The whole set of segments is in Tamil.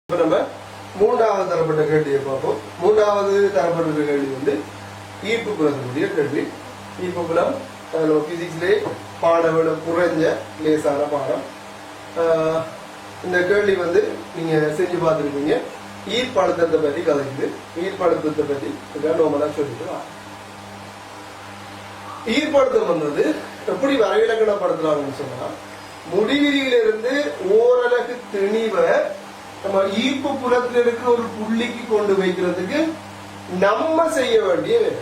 நம்ம மூன்றாவது தரப்பட்ட கேள்வியை பார்ப்போம். மூன்றாவது தரப்பட்ட கேள்வி வந்து ஈர்ப்பு புலத்தினுடைய கேள்வி. ஈர்ப்பு புலம் பிசிக்ஸ்லே பாடவிட குறைஞ்ச லேசான பாடம். இந்த கேள்வி வந்து நீங்க செஞ்சு பார்த்துருப்பீங்க. ஈர்ப்பழுத்தத்தை பற்றி கதைக்குது. ஈர்ப்பழுத்தத்தை பற்றி நோமலா சொல்லிட்டு ஈர்ப்பழுத்தம் வந்தது எப்படி வரைவிலக்கணப்படுத்துறாங்கன்னு சொன்னா, முடிவிலியிலிருந்து ஓரலகு திணிவை நம்ம ஈர்ப்பு புலத்தில் இருக்கிற ஒரு புள்ளிக்கு கொண்டு வைக்கிறதுக்கு நம்ம செய்ய வேண்டிய வேலை.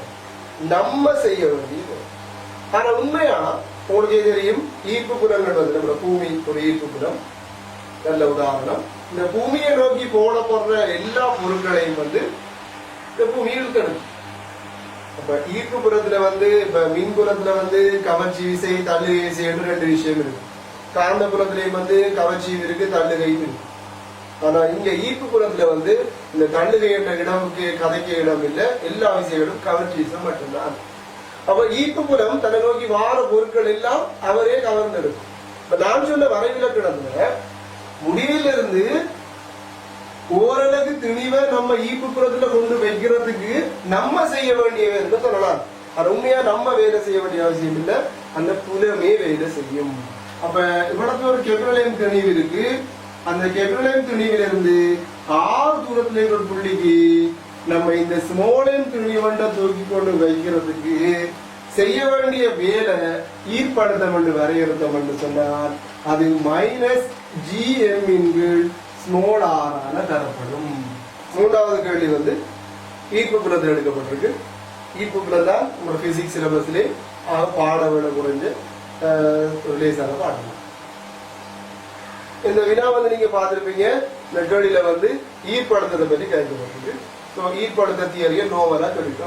ஆனா உண்மையா உங்களுக்கு தெரியும், ஈர்ப்பு புலங்கள் வந்து நம்ம பூமி ஒரு ஈர்ப்பு புலம். நல்ல உதாரணம், இந்த பூமியை நோக்கி போடப்படுற எல்லா பொருட்களையும் வந்து இந்த பூமி இழுக்கணும். அப்ப ஈர்ப்பு புலத்துல வந்து இப்ப மின்புலத்துல வந்து கவர்ச்சி விசை தள்ளுகை விசை என்று ரெண்டு விஷயம் இருக்கு. காந்த புலத்திலையும் வந்து கவர்ச்சி இருக்கு, தள்ளுகை இருக்கு. ஆனா இங்க ஈர்ப்பு புலத்துல வந்து இந்த தள்ளுகை என்ற இடமுக்கு கதைக்க இடம் இல்லை. எல்லா விஷயங்களும் கவர்ச்சி விசம் மட்டும்தான். அப்ப ஈர்ப்பு புலம் தன்னை நோக்கி வார பொருட்கள் எல்லாம் அவரே கவர்ந்தெடுக்கும். இப்ப நான் சொன்ன வரைவிலக்கணத்துல முடிவிலிருந்து ஓரளவு திணிவை நம்ம ஈர்ப்பு புலத்துல கொண்டு வைக்கிறதுக்கு நம்ம செய்ய வேண்டிய வேலை சொல்லலாம். அது உண்மையா நம்ம வேலை செய்ய வேண்டிய அவசியம் இல்லை, அந்த புலமே வேலை செய்யும். அப்ப இவ்வளவு ஒரு கெப்ரலைன் திணிவு இருக்கு. அந்த கெப்ரலைன் திணிவிலிருந்து 6 தூரத்துல இருக்கிற புள்ளிக்கு நம்ம இந்த ஸ்மாலின் திணிவண்டை தூக்கி கொண்டு வைக்கிறதுக்கு செய்ய வேண்டிய வேலை ஈர்ப்பழுத்தம் என்று வரையறுத்தம் என்று சொன்னால் அது -gm/r தரப்படும். மூன்றாவது கேள்வி வந்து ஈர்ப்பு புலத்தில் எடுக்கப்பட்டிருக்கு. ஈர்ப்பு புலம் தான் நம்ம பிசிக்ஸ் சிலபஸ்லே பாட விட குறைஞ்ச லேசான பாடம். இந்த வினா வந்து நீங்க பார்த்திருப்பீங்க. இந்த கேள்வியில வந்து ஈர்ப்பழுத்தத்தை பற்றி கேட்கப்பட்டிருக்கு. ஈர்ப்பழுத்த தியரியை நோவலா சொல்லிட்டு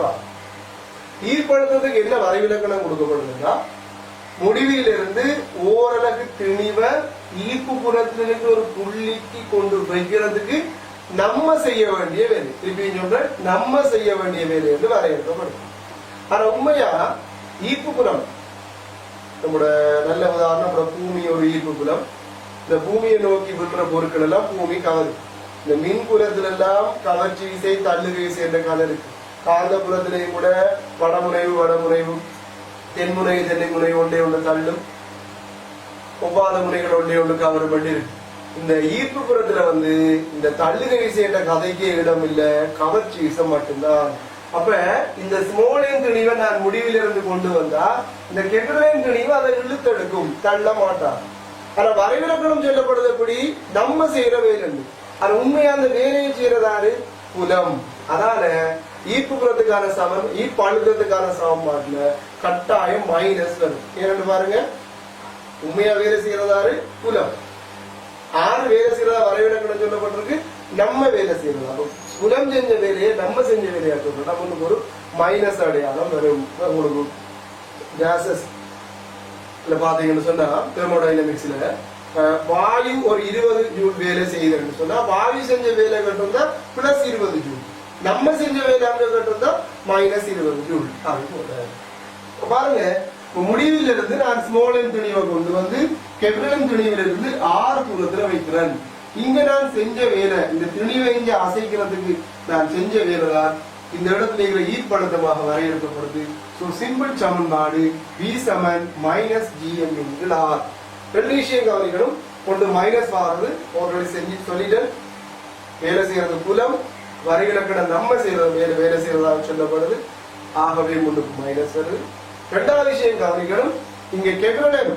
ஈர்ப்பழுத்தத்துக்கு என்ன வரைவிலக்கணம் கொடுக்கப்படுதுன்னா, முடிவிலிருந்து ஓரளவு திணிவை ஈர்ப்பு புலத்திலிருந்து ஒரு புள்ளிக்கு கொண்டு வைக்கிறதுக்கு நம்ம செய்ய வேண்டிய வேலை. திருப்பி சொல்ற நம்ம செய்ய வேண்டிய வேலை என்று வரையறுக்கப்படுது. ஆனா உண்மையா ஈர்ப்பு புலம் நம்மளோட நல்ல உதாரணம், நம்மளோட பூமி ஒரு ஈர்ப்பு புலம். இந்த பூமியை நோக்கி விடுற பொருட்கள் எல்லாம் பூமி கவரு. இந்த மின்புலத்துல எல்லாம் கவர்ச்சி விசை தள்ளுகை விசை என்ற கதை இருக்கு. காந்த புலத்திலையும் கூட வடமுனைவு தென்முனை தென்னைமுனை ஒன்றே ஒன்று தள்ளும், ஒவ்வாத முனைகள் ஒன்றே ஒன்று கவரு பண்ணி இருக்கு. இந்த ஈர்ப்பு புறத்துல வந்து இந்த தள்ளுகை விசை என்ற கதைக்கே இடம் இல்லை, கவர்ச்சி விசம் மட்டும்தான். அப்ப இந்த ஸ்மாலின் திணிவை நான் முடிவிலிருந்து கொண்டு வந்தா இந்த கெப்ரலைன் திணிவு அதை இழுத்தெடுக்கும், தள்ள மாட்டான். ஆனா வரைவிலக்கணம் சொல்லப்படுது எப்படி, நம்ம செய்யற வேலை. ஆனா உண்மையா அந்த வேலையை செய்யறதாரு புலம். அதனால ஈர்ப்பு புலத்துக்கான சமம் ஈர்ப்பு அழுத்தத்துக்கான சமன்பாட்டுல கட்டாயம் மைனஸ் வரும். ஏன்னு பாருங்க, உண்மையா வேலை செய்யறதாரு புலம். ஆறு வேலை செய்யறதா வரைவிலக்கணம் சொல்லப்பட்டிருக்கு, நம்ம வேலை செய்யறதா. புலம் செஞ்ச வேலையை நம்ம செஞ்ச வேலையா சொல்றோம். நமக்கு ஒரு மைனஸ் அடையாளம் வரும். உங்களுக்கு கேசஸ் பாத்தீங்கன்னு சொன்னா தெர்மோடைனமிக்ஸ்ல வாயு ஒரு 20 ஜூல் வேலை செய்யுதுன்னு சொன்னா வாயு செஞ்ச வேலை கட்டிருந்தா +20 ஜூல், நம்ம செஞ்ச வேலை அங்க கட்டிருந்தா -20 ஜூல். பாருங்க, முடிவில் இருந்து நான் ஸ்மாலின் திணிவை கொண்டு வந்து கெப்ரலைன் திணிவிலிருந்து 6 தூரத்துல வைக்கிறேன். இங்க நான் செஞ்ச வேலை, இந்த திணிவை இங்க அசைக்கிறதுக்கு நான் செஞ்ச வேலை தான் இந்த இடத்துல இருக்கிற ஈர்ப்பழுத்தமாக வரையறுக்கப்படுது. சிம்பிள் சமன்பாடு V = -gm/r. ரெண்டு விஷயம் கவனிக்கணும். ஒன்று மைனஸ் ஆறுது ஆல்ரெடி செஞ்சு சொல்லிட்டு வேலை செய்யறது புலம், வரைவிலக்கணம் நம்ம செய்யறது வேலை செய்யறதாக சொல்லப்படுது. ஆகவே முன்னுக்கு மைனஸ் வருது. ரெண்டாவது விஷயம் கவனிக்கணும், இங்க கெப்ரலைன்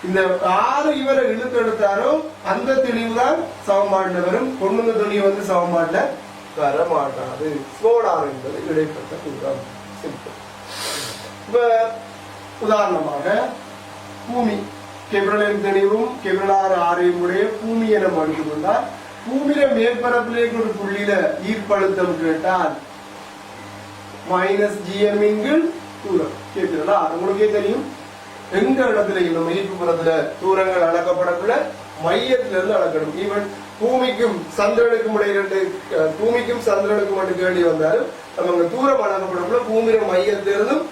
இந்த 6 இவரை இழுத்தெடுத்தாரோ அந்த தெளிவு தான் சமன்பாடுல வரும். கொண்டு துணிவு வந்து சமன்பாடுல வர மாட்டாது. ஸ்மோடார் என்பது இடைப்பட்ட தூரம். இப்ப உதாரணமாக பூமி கெப்ரலைன் தெளிவும் கெப்ரலார் ஆரையும் உடைய பூமி என எடுத்துக்கொண்டால், பூமியில மேற்பரப்பிலே ஒரு புள்ளியில ஈர்ப்பழுத்தம் கேட்டால் -gm தூரம் கேட்கிறதா. உங்களுக்கே தெரியும், எந்த இடத்துலையும் நம்ம ஈர்ப்பு புறத்துல தூரங்கள் அளக்கப்படக்குள்ள மையத்திலிருந்து அளக்கணும். ஈவன் பூமிக்கும் சந்திரனுக்கும் இடையே பூமிக்கும் சந்திரனுக்கும் மட்டும் கேள்வி வந்தாலும் நம்ம தூரம் அளக்கப்படக்குள்ள பூமியில மையத்திலிருந்தும்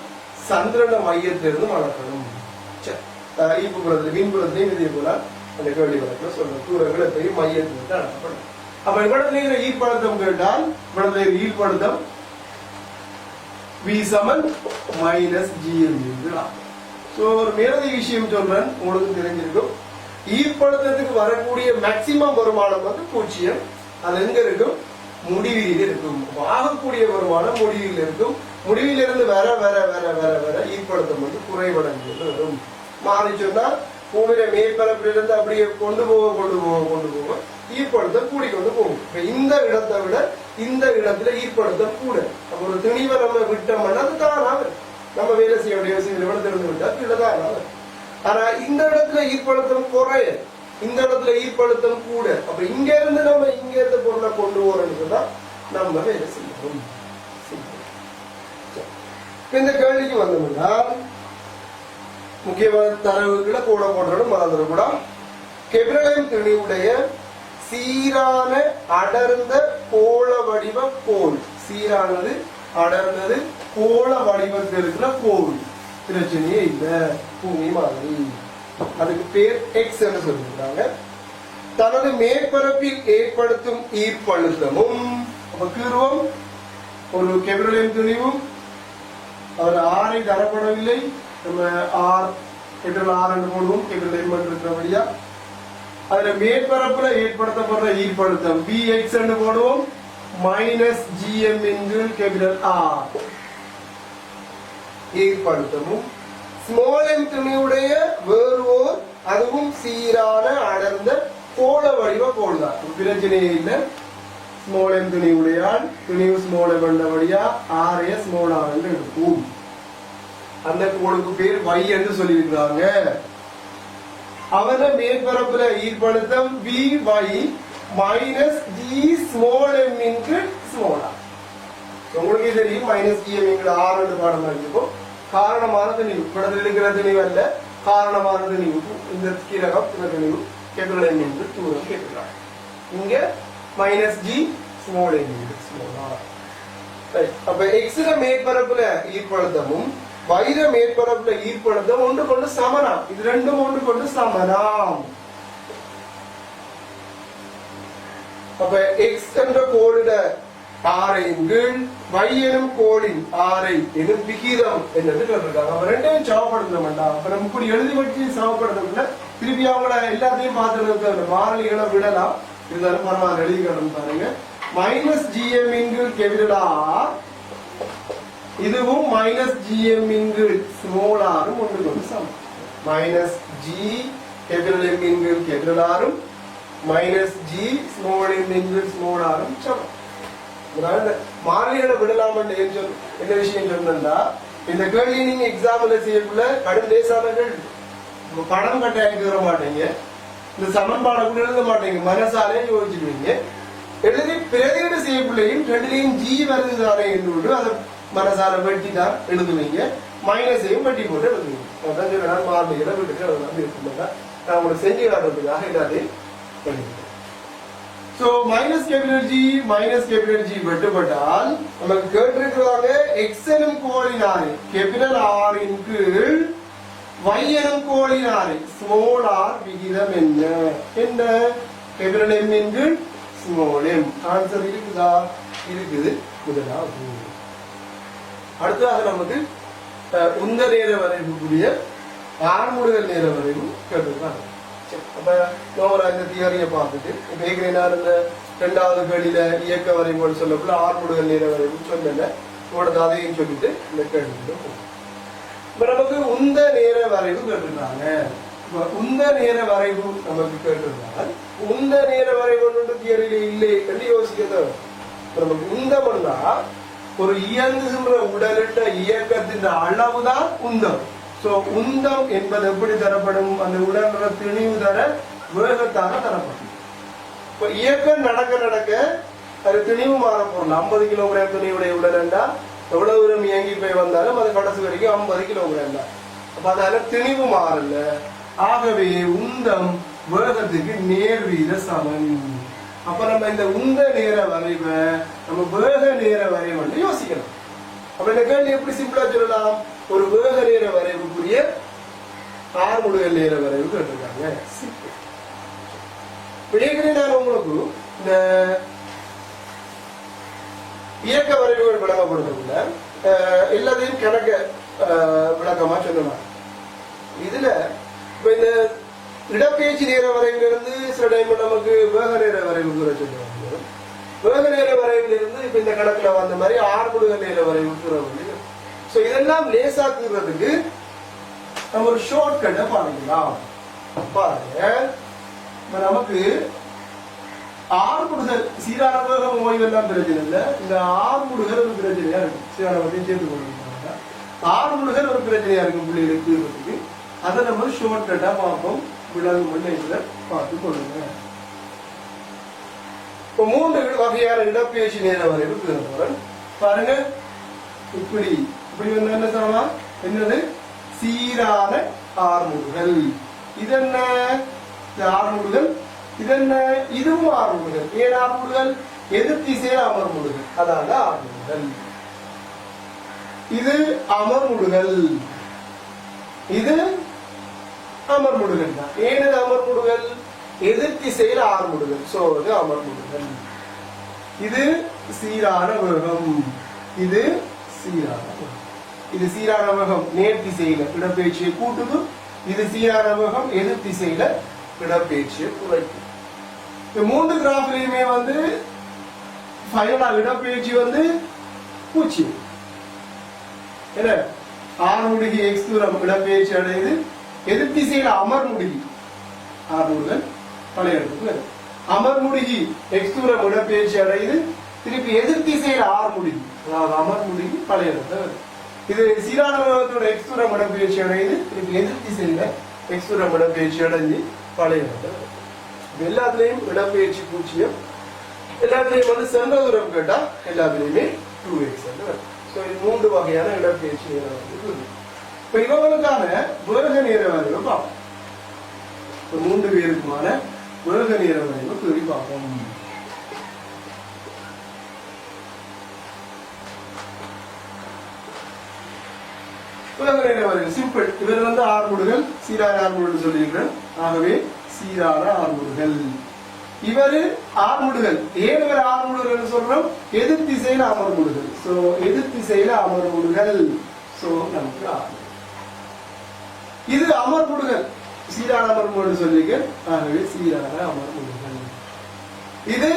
சந்திரன மையத்திலிருந்தும் அளக்கணும். ஈர்ப்பு புறத்துல மின்புறத்திலையும் இதே போல அந்த கேள்வி வழக்கில் சொல்ற தூரங்கள் எப்பயும் மையத்திலிருந்து அளக்கப்படும். அப்ப இவ்விடத்துல இருக்கிற ஈர்ப்பழுத்தம் கேட்டால் இவ்விடத்துல இருக்கிற ஈர்ப்பழுத்தம் V சமன் மைனஸ் GM ஆகும். சோ ஒரு மேலதி விஷயம் சொல்றேன், உங்களுக்கு தெரிஞ்சிருக்கும். ஈர்ப்பழுத்தத்துக்கு வரக்கூடிய மேக்சிமம் வருமானம் வந்து 0. அது எங்க இருக்கும்? முடிவில் இருக்கும். ஆகக்கூடிய வருமானம் முடிவில் இருக்கும். முடிவிலிருந்து வர வர வர வர வர ஈர்ப்பழுத்தம் வந்து குறைவடைந்து வரும். மாறி சொன்னா பூமியில மேற்பரப்பிலிருந்து அப்படியே கொண்டு போக ஈர்ப்பழுத்தம் கூடிக்கொண்டு போகும். இந்த இடத்தை விட இந்த இடத்துல ஈர்ப்பழுத்தம் கூட. அப்ப ஒரு திணிவை நம்ம விட்டோம்னா அது தானா நம்ம வேலை செய்ய வேண்டிய திறந்து விட்டா கீழதான். ஆனா இந்த இடத்துல ஈர்ப்பழுத்தம் குறைய, இந்த இடத்துல ஈர்ப்பழுத்தம் கூட. அப்ப இங்க இருந்து நம்ம இங்க இருந்த பொருளை கொண்டு போறோம்னு நம்ம வேலை செய்யணும். இந்த கேள்விக்கு வந்தோம்னா முக்கியமான தரவுகளை கூட போடுறோம், மறந்துடக்கூட. கெப்ரலைன் திணிவுடைய சீரான அடர்ந்த கோள வடிவ கோல், சீரானது அடர்ந்தது கோள வடிவத்தில் இருக்கிற கோல், பிரச்சனையே இல்ல, பூமி மாதிரி. அதுக்கு பேர் எக்ஸ் என்று சொல்லியிருக்காங்க. தனது மேற்பரப்பில் ஏற்படுத்தும் ஈர்ப்பழுத்தமும், அப்ப கீர்வம் ஒரு கெப்ரலைன் திணிவும் அவர் ஆரை தரப்படவில்லை. நம்ம ஆர் என்று போடுவோம், கெப்ரலைன் இருக்கிறபடியா. அதுல மேற்பரப்புல ஏற்படுத்தப்படுற ஈர்ப்பழுத்தம் Bx என்று போடுவோம், minus GM into capital R. ஈர்ப்பழுத்தமும் ஸ்மால் m துணியுடைய வேறு ஓர் அதுவும் சீரான அடர்ந்த கோள வடிவ கோள் தான். பிரச்சனையே இல்லை. ஸ்மால் m துணியுடையால் துணிவு ஸ்மால் m என்றபடியா RS ஸ்மால் R என்று இருக்கும். அந்த கோளுக்கு பேர் Y என்று சொல்லியிருக்கிறாங்க. அவன மேற்பரப்புல ஈர்ப்பழுத்தம் Vy minus G small m into small R. உங்களுக்கு தெரியும் மைனஸ் GM இன்டு R என்று பாடம் இருக்கும். காரணமான திணிவு படத்தில் இருக்கிற திணிவு அல்ல, காரணமான திணிவு இந்த கீழகம் திணிவு கேபிட்டல் M இன்டு தூரம் கேட்கிறாங்க. இங்க minus G small m into small R. அப்ப X மேற்பரப்புல ஈர்ப்பழுத்தமும் வைர மேற்பரப்புல ஈர்ப்பழுத்தம் ஒன்று கொண்டு சமனாம். இது ரெண்டும் ஒன்று கொண்டு சமனாம். அப்ப எக்ஸ் என்ற கோளிட ஆரையின் கீழ் y எனும் கோளின் ஆரை எனும் விகிதம் என்று கேட்டிருக்காங்க. அப்ப ரெண்டையும் சமப்படுத்த வேண்டாம். அப்ப நம்ம இப்படி எழுதி வச்சு சமப்படுத்தல, திருப்பி அவங்கள எல்லாத்தையும் பார்த்து மாறிலிகளை விடலாம். இருந்தாலும் பரவாயில்ல, எழுதிக்கணும் பாருங்க. Minus GM into capital R இதுவும் minus GM into small R ஒன்று கொண்டு சமம். Minus G capital M into capital R minus G small m into small R சமம். மாறிலிகளை விடலாம் என்ன விஷயம் சொன்னா, இந்த கேள்வி நீங்க எக்ஸாம்ல செய்யக்குள்ள கடும் லேசான கேள்வி. பணம் கட்டாயம் வர மாட்டீங்க, இந்த சமன்பாடுக்குள்ள எழுத மாட்டீங்க, மனசாலே யோசிச்சுடுவீங்க. எழுதி பிரதியீடு செய்யக்குள்ளையும் ரெண்டுலையும் G வருதுதானே என்று அதை மனசார வெட்டி தான் எழுதுவீங்க, மைனஸையும் வெட்டி போட்டு எழுதுவீங்க. அதான் சொல்ல மாறிலிகளை விட்டுட்டு எழுதலாம் இருக்குமாங்க. நான் உங்களுக்கு செஞ்சு காட்டுறதுக்காக எல்லாத்தையும் பண்ணிக்கிறேன். So மைனஸ் கேபிட்டல் G வெட்டுப்பட்டால் நமக்கு கேட்டிருக்கிறாங்க x எனும் கோளின் ஆரை கேபிட்டல் R இன் கீழ் y எனும் கோளின் ஆரை ஸ்மால் r விகிதம் என்ன? என்ன? கேபிட்டல் M இன் கீழ் ஸ்மால் m. ஆன்சர் இருக்குதா? இருக்குது. முதலாவது. அடுத்ததாக நமக்கு உந்த நேர வரைவுக்குரிய ஆர்முடுதல் நேர வரைவு கேட்டிருக்காங்க. அப்ப இந்த தியரியை பார்த்துட்டு இப்ப இந்த இரண்டாவது கேள்வியில இயக்க வரைவுன்னு சொல்லக்குள்ள ஆர்முடுதல் நேர வரைவு சொல்லல, உங்களோட அதையும் சொல்லிட்டு இந்த கேள்வியில போகும். இப்ப நமக்கு உந்த நேர வரைவு கேட்டிருக்காங்க. உந்த நேர வரைவு நமக்கு கேட்டிருந்தால் உந்த நேர வரைவு தியரியில இல்லை என்று யோசிக்க. நமக்கு உந்தம்னா ஒரு இயங்குகின்ற உடலிட்ட இயக்கத்தின் அளவுதான் உந்தம். சோ உந்தம் என்பது எப்படி தரப்படும்? அந்த உடல்ற திணிவு தர வேகத்தாக தரப்படும். இப்ப இயக்கம் நடக்க நடக்க அது திணிவு மாற போறோம். 50 கிலோகிராம் துணிவுடைய உடல்ண்டா எவ்வளவு தூரம் இயங்கி போய் வந்தாலும் அது கடைசி வரைக்கும் 50 கிலோகிராம் தான். அப்ப அதனால திணிவு மாறல. ஆகவே உந்தம் வேகத்துக்கு நேர்வீத சமன். அப்ப நம்ம இந்த உந்த நேர வரைவை நம்ம வேக நேர வரைவு யோசிக்கலாம். அப்ப இந்த கேள்வி எப்படி சிம்பிளா சொல்லலாம்? ஒரு வேக நேர வரைவுக்குரிய ஆர்முடுதல் நேர வரைவு கேட்டிருக்காங்க. நான் உங்களுக்கு இந்த இயக்க வரைவுகள் விளங்கப்படுறதுல எல்லாத்தையும் கணக்க விளக்கமா சொல்லலாம். இதுல இப்ப இந்த இடப்பெயர்ச்சி நேர வரைவிலிருந்து சில டைம் நமக்கு வேக நேர வரைவு கூற சொல்லுவாங்க. வேக நேர வரைவிலிருந்து இப்ப இந்த கணக்குல வந்த மாதிரி ஆறுமுடுக நேர வரைவு கூற. சோ இதெல்லாம் லேசாக்குறதுக்கு நம்ம ஒரு ஷார்ட் கட்டை பாருங்கலாம். பாருங்க, நமக்கு ஆறுமுடுகள் சீரான வேகம் ஓய்வெல்லாம் பிரச்சனை இல்லை. இந்த ஆறுமுடுகள் ஒரு பிரச்சனையா இருக்கு. சீரான வேகத்தையும் சேர்த்து கொண்டு ஆறுமுடுகள் ஒரு பிரச்சனையா இருக்கு பிள்ளைகளுக்கு தீர்வதற்கு. அதை நம்ம ஷார்ட் கட்டா பார்ப்போம். விலங்கு பார்த்து கொள்ளுங்க. இப்போ 3 வகையான இடப்பெயர்ச்சி நேர வரைவு பாருங்க. இப்படி இப்படி வந்து என்ன சொல்லலாம், என்னது சீரான ஆறுமுடுகள். இதென்ன ஆறுமுடுகள், இதென்ன இதுவும் ஆறுமுடுகள். ஏன் ஆறுமுடுகள்? எதிர்த்திசையில் அமர்முடுகள், அதான ஆறுமுடுகள். இது அமர்முடுகள், இது அமர்முடுகள் தான். ஏனது அமர்முடுகள்? எதிர்த்திசையில் ஆறுமுடுகள். சோ இது அமர்முடுகள். இது சீரான வேகம், இது சீரான வேகம். இது சீரான வேகம் நேர் திசையில இடப்பெயர்ச்சியை கூட்டுது. இது சீரான வேகம் எதிர் திசையில இடப்பெயர்ச்சியை குறைக்கும். இந்த 3 கிராஃப்லயுமே வந்து ஃபைனலா இடப்பெயர்ச்சி வந்து 0. என்ன ஆறுமுடுகி எக்ஸ் தூரம் இடப்பெயர்ச்சி அடையுது. எதிர் திசையில அமர்முடுகி ஆறுமுடுகள் பழைய இடத்துக்கு வருது. அமர்முடுகி எக்ஸ் தூரம் இடப்பெயர்ச்சி அடையுது. திருப்பி எதிர் திசையில ஆறுமுடுகி அதாவது அமர்முடுகி பழைய இடத்துல வருது. இது சீரான வேகத்தோட எக்ஸ் தூரம் இடப்பெயர்ச்சி அடையுது. திருப்பி எதிர் திசையில எக்ஸ் தூரம் இடப்பெயர்ச்சி அடைஞ்சு பழைய இடத்துல வருது. எல்லாத்துலயும் இடப்பெயர்ச்சி 0. எல்லாத்துலயும் வந்து சென்ற தூரம் கேட்டா எல்லாத்துலயுமே 2x. சோ இது 3 வகையான இடப்பெயர்ச்சி நேர வரைவு. இப்ப இவங்களுக்கான வேக நேர வரைவு பார்ப்போம். 3 பேருக்குமான வேக நேர வரைவு தேடி பார்ப்போம். வேக நேர வரைவு சிம்பிள். இவர் வந்து ஆறுமுடுகள், சீரான ஆறுமுடுகள் சொல்லியிருக்கிறேன். ஆகவே சீரான ஆறுமுடுகள். இவரு ஆறுமுடுகள். ஏன் இவர் ஆறுமுடுகள் சொல்றோம்? எதிர் திசையில அமர்முடுகள். சோ எதிர் திசையில அமர்முடுகள். சோ நமக்கு ஆறுமுடுகள். இது அமர்முடுகள், சீரான அமர்முடுகள் சொல்லிக்க. ஆகவே சீரான அமர்முடுகள். இது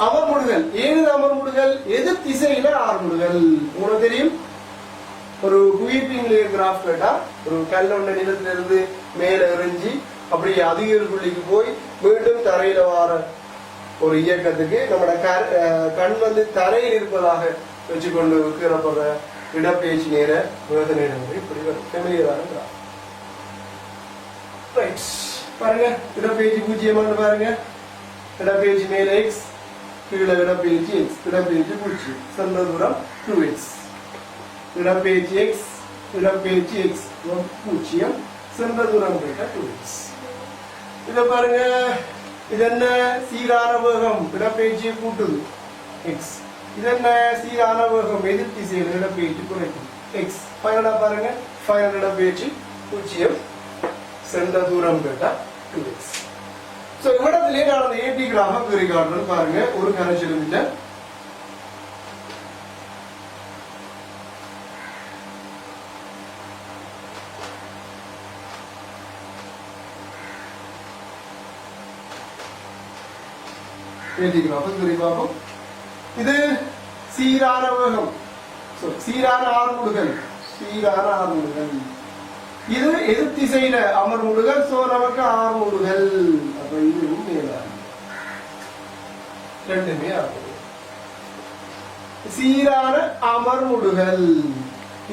அமர்முடுகள். ஏன் அமர்முடுகள்? எதிர் திசையில ஆறுமுடுகள். உங்களுக்கு தெரியும், ஒரு குவிப்பிங் கிராஃப் கேட்டா ஒரு கல்லொண்ட நிலத்தில இருந்து மேல எறிஞ்சி அப்படி அதிக புள்ளிக்கு போய் மீண்டும் தரையில வார ஒரு இயக்கத்துக்கு நம்மளோட கண் வந்து தரையில் இருப்பதாக வச்சுக்கொண்டு கீழப்படுற இடப்பெயர்ச்சி நேர வேக நேரம் இப்படி ஃபெமிலியரான ரைட். பாருங்க, இடப்பெயர்ச்சி 0 பாருங்க. இடப்பெயர்ச்சி மேல எக்ஸ், கீழே இடப்பெயர்ச்சி எக்ஸ். இடப்பெயர்ச்சி 0, சென்ற தூரம் 2x. இடப்பெயர்ச்சி எக்ஸ், இடப்பெயர்ச்சி எக்ஸ் 0, சென்ற தூரம் கேட்டா 2x. இத பாருங்க, இது என்ன சீரான வேகம் இடப்பெயர்ச்சியை கூட்டுது x. இது என்ன சீரான வேகம் எதிர் திசையில் இடப்பெயர்ச்சி குறைக்கும் x. ஃபைனலா பாருங்க, ஃபைனல் இடப்பெயர்ச்சி 0, சென்ற தூரம் கேட்டா 2x. சோ இவ்விடத்திலே நான் அந்த ஏடி கிராஃபை கீறி காட்டுறேன் பாருங்க. ஒரு கனெக்ஷனும் இல்லை. இது சீரான வேகம், சீரான ஆறுமுடுகள், சீரான ஆறுமுடுகள். இது எதிர் திசையில அமர்முடுகள். சோ நமக்கு ஆறுமுடுகள். அப்ப இது ரெண்டுமே ஆறுமுடுகள். சீரான அமர்முடுகள்.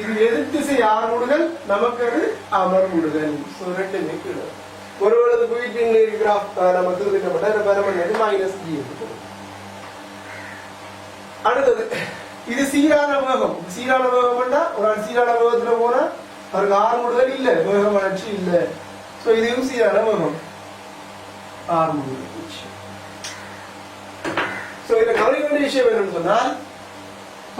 இது எதிர் திசை ஆறுமுடுகள், நமக்கு அது அமர்முடுகள். சோ ரெண்டுமே கீழே. ஒருவேளை குவிப்பிங் கிராஃப் நமக்கு -g. அடுத்தது இது சீரான வேகம். சீரான வேகம்னா ஒரு சீரான வேகத்துல போனா அவருக்கு ஆறுமுடுகள் இல்ல, வேக வளர்ச்சி இல்ல. சோ இதுவும் சீரான வேகம், ஆறுமுடுகள். சோ இத கவனிக்க வேண்டிய விஷயம் என்னன்னு சொன்னால்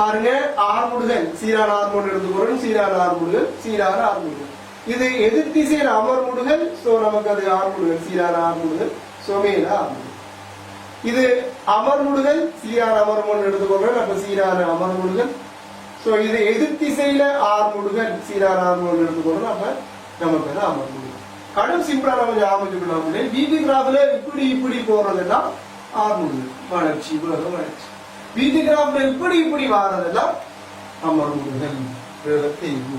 பாருங்க, ஆறுமுடுகள் சீரான ஆறுமுடுகள் எடுத்துக்கொள்ளும். சீரான ஆறுமுடுகள், சீரான ஆறுமுடுகள். இது எதிர் திசையில் அமர்முடுகள். சோ நமக்கு அது ஆறுமுடுகள், சீரான ஆறுமுடுகள். சோ மேல ஆறுமுடுகள். இது அமர்முடுதல் சீரான அமர்முடன் எடுத்துக்கொள்றேன். அப்ப சீரான அமர்முடுதல். சோ இது எதிர் திசையில ஆர்முடுதல் சீரான ஆர்முடன் எடுத்துக்கொள்றோம். அப்ப நமக்கு அது அமர்முடுதல். கடும் சிம்பிளா நம்ம ஞாபகம் வீதி கிராஃப்ல இப்படி இப்படி போறதெல்லாம் ஆர்முடுதல் வளர்ச்சி உலக வளர்ச்சி. வீதி கிராஃப்ல இப்படி இப்படி வாரதெல்லாம் அமர்முடுதல் தேய்வு.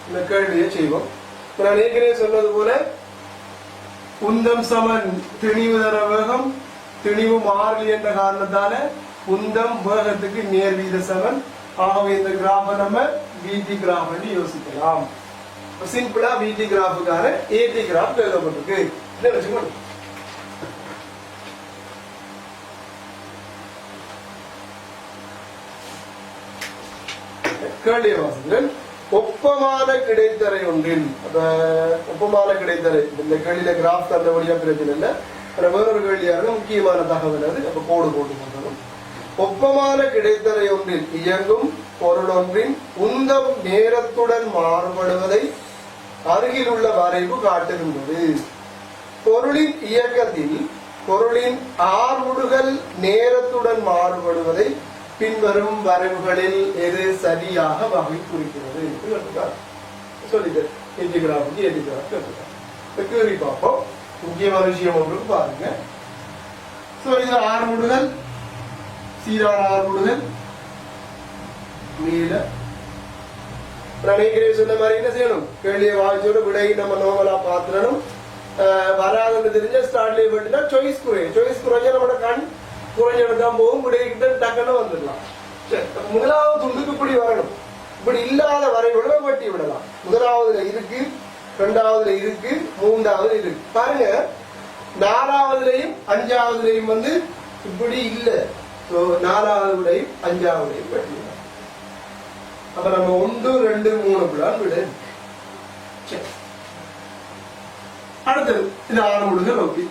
இந்த கேள்வியை செய்வோம். நான் ஏற்கனவே சொன்னது போல உந்தம் சமன் திணிவு தர வேகம், திணிவு மாறலி என்ற காரணத்தால உந்தம் வேகத்துக்கு நேர் வீத சமன். ஆகவே இந்த கிராஃபை நம்ம வீதி கிராஃப் யோசிக்கலாம். சிம்பிளா வீதி கிராஃபுக்கான ஏடி கிராஃப் எழுதப்பட்டிருக்கு. கேள்விய வாசிக்கிறேன். ஒப்பமான கிடைத்தரை ஒன்றில், ஒப்பமான கிடைத்தரை இந்த கேள்வியில கிராஃப் தந்தபடியா பிரச்சனை இல்லை. வேறொரு கேள்வியாக முக்கியமான தகவல் அது. அப்ப கோடு போட்டு போகணும். ஒப்பமான கிடைத்தரை ஒன்றில் இயங்கும் பொருள் ஒன்றின் உந்தம் நேரத்துடன் மாறுபடுவதை அருகில் உள்ள வரைவு காட்டுகின்றது. பொருளின் இயக்கத்தில் பொருளின் ஆர்முடுகள் நேரத்துடன் மாறுபடுவதை பின்வரும் வரைவுகளில் எது சரியாக வகை குறிக்கிறது சொல்லிட்டு கேள்வி பார்ப்போம். முக்கியமான விஷயம் ஒன்று பாருங்க. இது ஆர்முடுகள் சீரான ஆர்முடுகள் மேல நினைக்கிறேன் சொன்ன மாதிரி என்ன செய்யணும்? கேள்வியை வாய்ச்சோட விடை நம்ம நோவலா பாத்துறணும். வராதுன்னு தெரிஞ்ச ஸ்டார்ட்லயே போட்டுனா சாய்ஸ் குறைஞ்சா நம்மளோட கண் குறைஞ்செடுத்தான் போகும். விடைகிட்ட டக்குன்னு வந்துடலாம். முதலாவது துண்டுக்கு இப்படி வரணும். இப்படி இல்லாத வரைவுகளை வெட்டி விடலாம். முதலாவதுல இருக்கு, இரண்டாவதுல இருக்கு, மூன்றாவதுல இருக்கு. பாருங்க, நாலாவதுலையும் அஞ்சாவதுலையும் இப்படி இல்லை. நாலாவது விடையும் அஞ்சாவதுலையும் வெட்டிடலாம். அப்ப நம்ம 1, 2, 3 பிளான் விட. அடுத்தது இது ஆர்முடுகள். ஓகே,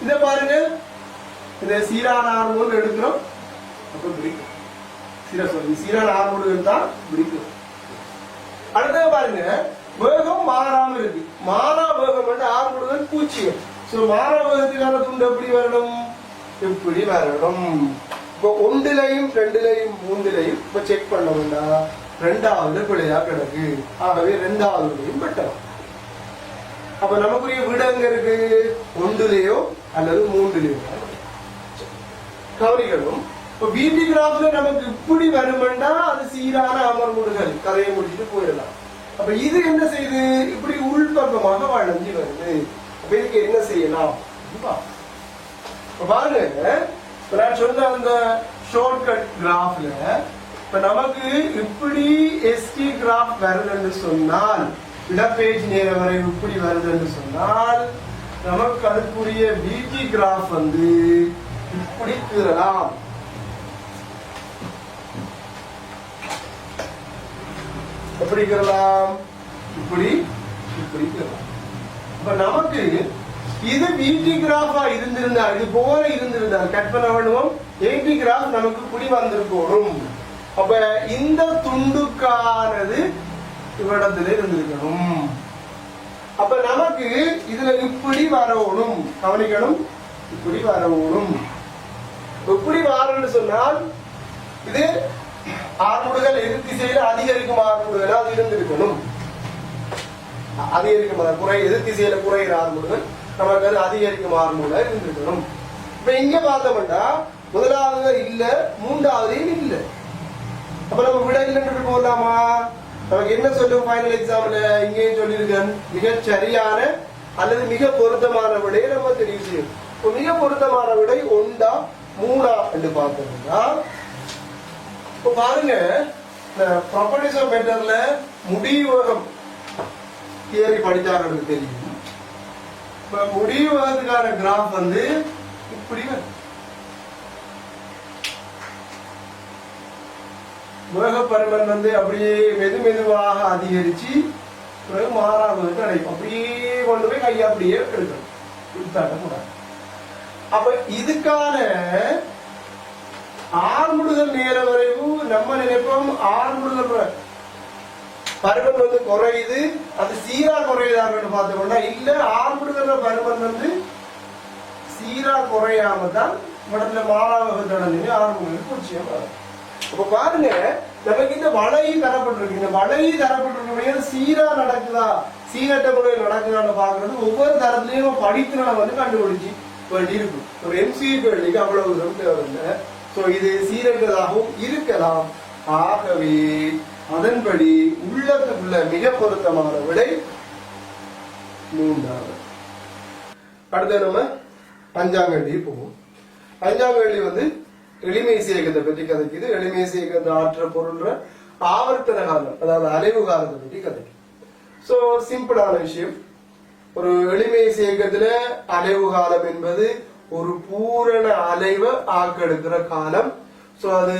இத பாருங்க. இதை சீரான ஆர்முடுகள் எடுக்கிறோம். அப்ப பிடிக்கும். சீரான ஆர்முடுகள் தான் பிடிக்கும். அடுத்தது பாருங்க, வேகம் மாறாம இருக்கு. மாறா வேகம் ஆர்முடுகள் பூச்சியம். மாறா வேகத்துக்கான துண்டு எப்படி வரணும்? எப்படி வரணும்? இப்போ 1லையும் 2லையும் 3லையும் இப்ப செக் பண்ண வேண்டாம். 2வது பிழையா கிடக்கு. ஆகவே 2வதுலையும் வெட்டலாம். அப்ப நமக்குரிய வீடு எங்க இருக்கு? 1லையோ அல்லது 3லையோ கவனிக்கணும். இப்ப வீதி கிராஃப்ல நமக்கு இப்படி வருமெண்டா அது சீரான அமர்முடுகள். கதையை முடிச்சுட்டு போயிடலாம். அப்ப இது என்ன செய்யுது? இப்படி உள்பக்கமாக வளைஞ்சு வருது. அப்ப இதுக்கு என்ன செய்யலாம் பாருங்க. நான் சொன்ன அந்த ஷார்ட்கட் கிராஃப்ல இப்ப நமக்கு இப்படி எஸ்டி கிராஃப் வருதுன்னு சொன்னால், இடப்பேஜ் நேர வரை இப்படி வருதுன்னு சொன்னால், நமக்கு அதுக்குரிய பிஜி கிராஃப் இப்படி கீறலாம். எப்படி கீறலாம்? இப்படி இப்படி கீறலாம். இப்ப நமக்கு இது பிஜி கிராஃபா இருந்திருந்தா, இது போல இருந்திருந்தா கட் பண்ண வேண்டுவோம். ஏடி கிராஃப் நமக்கு இப்படி வந்திருக்கணும். அப்ப இந்த துண்டுக்கானது இவ்விடத்துல இருந்திருக்கணும். அப்ப நமக்கு இதுல இப்படி வரணும். கவனிக்கணும், இப்படி வரணும். இப்படி வரணும்னு சொன்னால் இது ஆர்முடுகள் எதிர் திசையில அதிகரிக்கும் ஆர்முடுகள் அது இருந்திருக்கணும். அதிகரிக்கும் குறை எதிர் திசையில குறைகிற ஆர்முடுகள் நமக்கு அது அதிகரிக்கும் ஆர்முடுகள் இருந்திருக்கணும். இப்ப இங்க பார்த்தோம்னா முதலாவது இல்ல, மூன்றாவதையும் இல்ல. அப்ப நம்ம விட இல்லைன்னு போடலாமா? நமக்கு என்ன சொல்லும் ஃபைனல் எக்ஸாம்ல? இங்கேயும் சொல்லியிருக்கேன், மிக சரியான அல்லது மிக பொருத்தமான விடையை நம்ம தெரிவு செய்யும். மிக பொருத்தமான விடை 1, 3 என்று பார்த்தோம்னா, இப்ப பாருங்க, ப்ராப்பர்ட்டிஸ் ஆஃப் மேட்டர்ல முடிவகம் தியரி படிச்சாங்களுக்கு தெரியும். இப்ப முடிவகத்துக்கான கிராஃப் இப்படி வேகப்பருமன் அப்படியே மெதுவாக அதிகரிச்சு பிறகு மாறாவது அடைக்கும். அப்படியே கொண்டு போய் கையை அப்படியே எடுக்கணும். கூடாது. அப்ப இதுக்கான ஆர்முடுதல் நேர வரைவு நம்ம நினைப்போம். ஆர்முடுதல் பருமன் குறையுது, அது சீரா குறையுதான்னு பார்த்தோம்னா இல்ல. ஆர்முடுதல் பருமன் சீரா குறையாம தான் உடம்புல மாறாக தடவை ஆரம்பங்கள் பூச்சியம் வரும். அப்ப பாருங்க, நமக்கு இந்த வளையும் தரப்பட்டிருக்கு. இந்த வளையும் தரப்பட்டிருக்க சீரா நடக்குதா சீரற்ற முறையில் நடக்குதான்னு பாக்குறது ஒவ்வொரு தரத்திலையும் படித்து நம்ம வந்து கண்டுபிடிச்சு வேண்டி இருக்கும். ஒரு எம்சிஏ கேள்விக்கு அவ்வளவு தூரம் தேவையில்லை. சோ இது சீரற்றதாகவும் இருக்கலாம். ஆகவே அதன்படி உள்ளத்துக்குள்ள மிக பொருத்தமான விடை 3. அடுத்த நம்ம 5ஆம் கேள்வி போவோம். 5ஆம் கேள்வி வந்து எளிமேசை இயக்கத்தை பற்றி கதைக்குது. எளிமேசை இயக்கத்தை ஆற்ற பொருள்ற ஆவர்த்தன காலம், அதாவது அலைவு காலத்தை பற்றி கதைக்கு. சோ சிம்பிளான விஷயம். ஒரு எளிமேசை இயக்கத்துல அலைவு காலம் என்பது ஒரு பூரண அலைவை ஆக்கெடுக்கிற காலம். சோ அது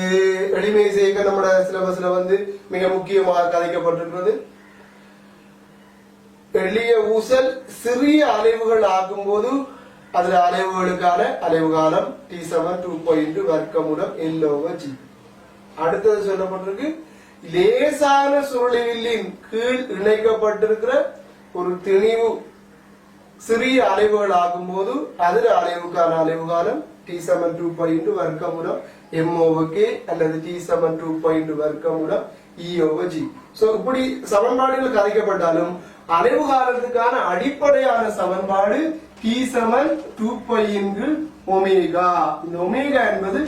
எளிமேசை இயக்கம் நம்மளோட சிலபஸ்ல வந்து மிக முக்கியமாக கதைக்கப்பட்டிருக்கிறது. எளிய ஊசல் சிறிய அலைவுகள் ஆக்கும் போது அதுல அலைவுகளுக்கான அலைவு காலம் T7 வர்க்கமூலம் L/G. அடுத்தது சொல்லப்பட்டிருக்கு, லேசான சுருளிவில்லின் கீழ் இணைக்கப்பட்டிருக்கிற ஒரு திணிவு சிறிய அலைவுகள் ஆகும் போது அதுல அலைவுக்கான அலைவு காலம் T7 வர்க்கமூலம் M/K அல்லது T7 வர்க்கமூலம் E/G. சோ இப்படி சமன்பாடுகள் கதைக்கப்பட்டாலும் அலைவு காலத்துக்கான அடிப்படையான சமன்பாடு T7 ஒமேகா. இந்த ஒமேகா என்பது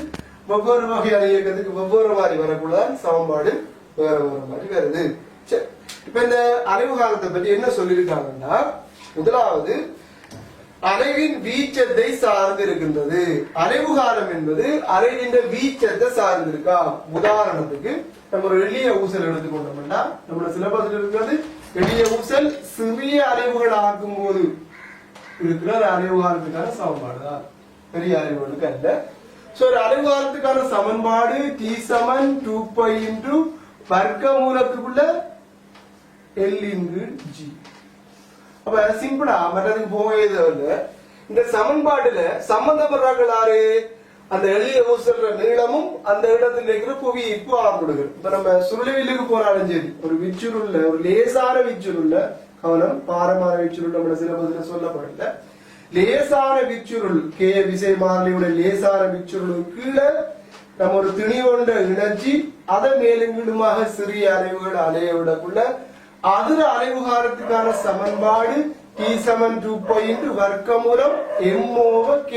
ஒவ்வொரு வகையான இயக்கத்துக்கு ஒவ்வொரு மாதிரி வரக்குள்ள சமன்பாடு வேற வேற மாதிரி வருது. சரி, இப்ப இந்த அலைவு காலத்தை பற்றி என்ன சொல்லியிருக்காங்கன்னா, முதலாவது அலைவின் வீச்சத்தை சார்ந்து இருக்கின்றது. அலைவு காலம் என்பது அலைவின் வீச்சத்தை சார்ந்து இருக்கா. உதாரணத்துக்கு நம்ம ஒரு எளிய ஊசல் எடுத்துக்கொண்டோம்னா நம்மளோட சிலபஸ்ல இருக்கிறது எளிய ஊசல் சிறிய அலைவுகள் ஆக்கும் போது இருக்கிற அலைவு காலத்துக்கான சமன்பாடு தான், பெரிய அலைவுகளுக்கு அல்ல. சோ ஒரு அலைவு காலத்துக்கான சமன்பாடு T7 வர்க்கமூலத்துக்குள்ள L/G. அப்ப சிம்பிளா மற்றதுக்கு போகவே இந்த சமன்பாடுல சம்பந்தப்படுறார்கள் யாரு? அந்த எளிய ஊசல்ற நீளமும் அந்த இடத்துல இருக்கிற புவி இப்போ ஆரம்பிடுது. இப்ப நம்ம சுருளிவில்லுக்கு போனாலும் சரி, ஒரு விச்சுருள்ள ஒரு லேசான விச்சுருள்ள கவனம், பாரமான விச்சுருள் நம்ம சிலபஸ்ல சொல்லப்படல. லேசான விச்சுருள் கே விசை மாறிலியோட லேசான விச்சுருளுக்கு கீழே நம்ம ஒரு திணிவொண்ட இணைச்சி அதை மேலுங்கீடுமாக சிறிய அலைவுகள் அலைய விடக்குள்ள அதுல அலைவுகாரத்துக்கான சமன்பாடு T7 வர்க்கமூலம் M/K.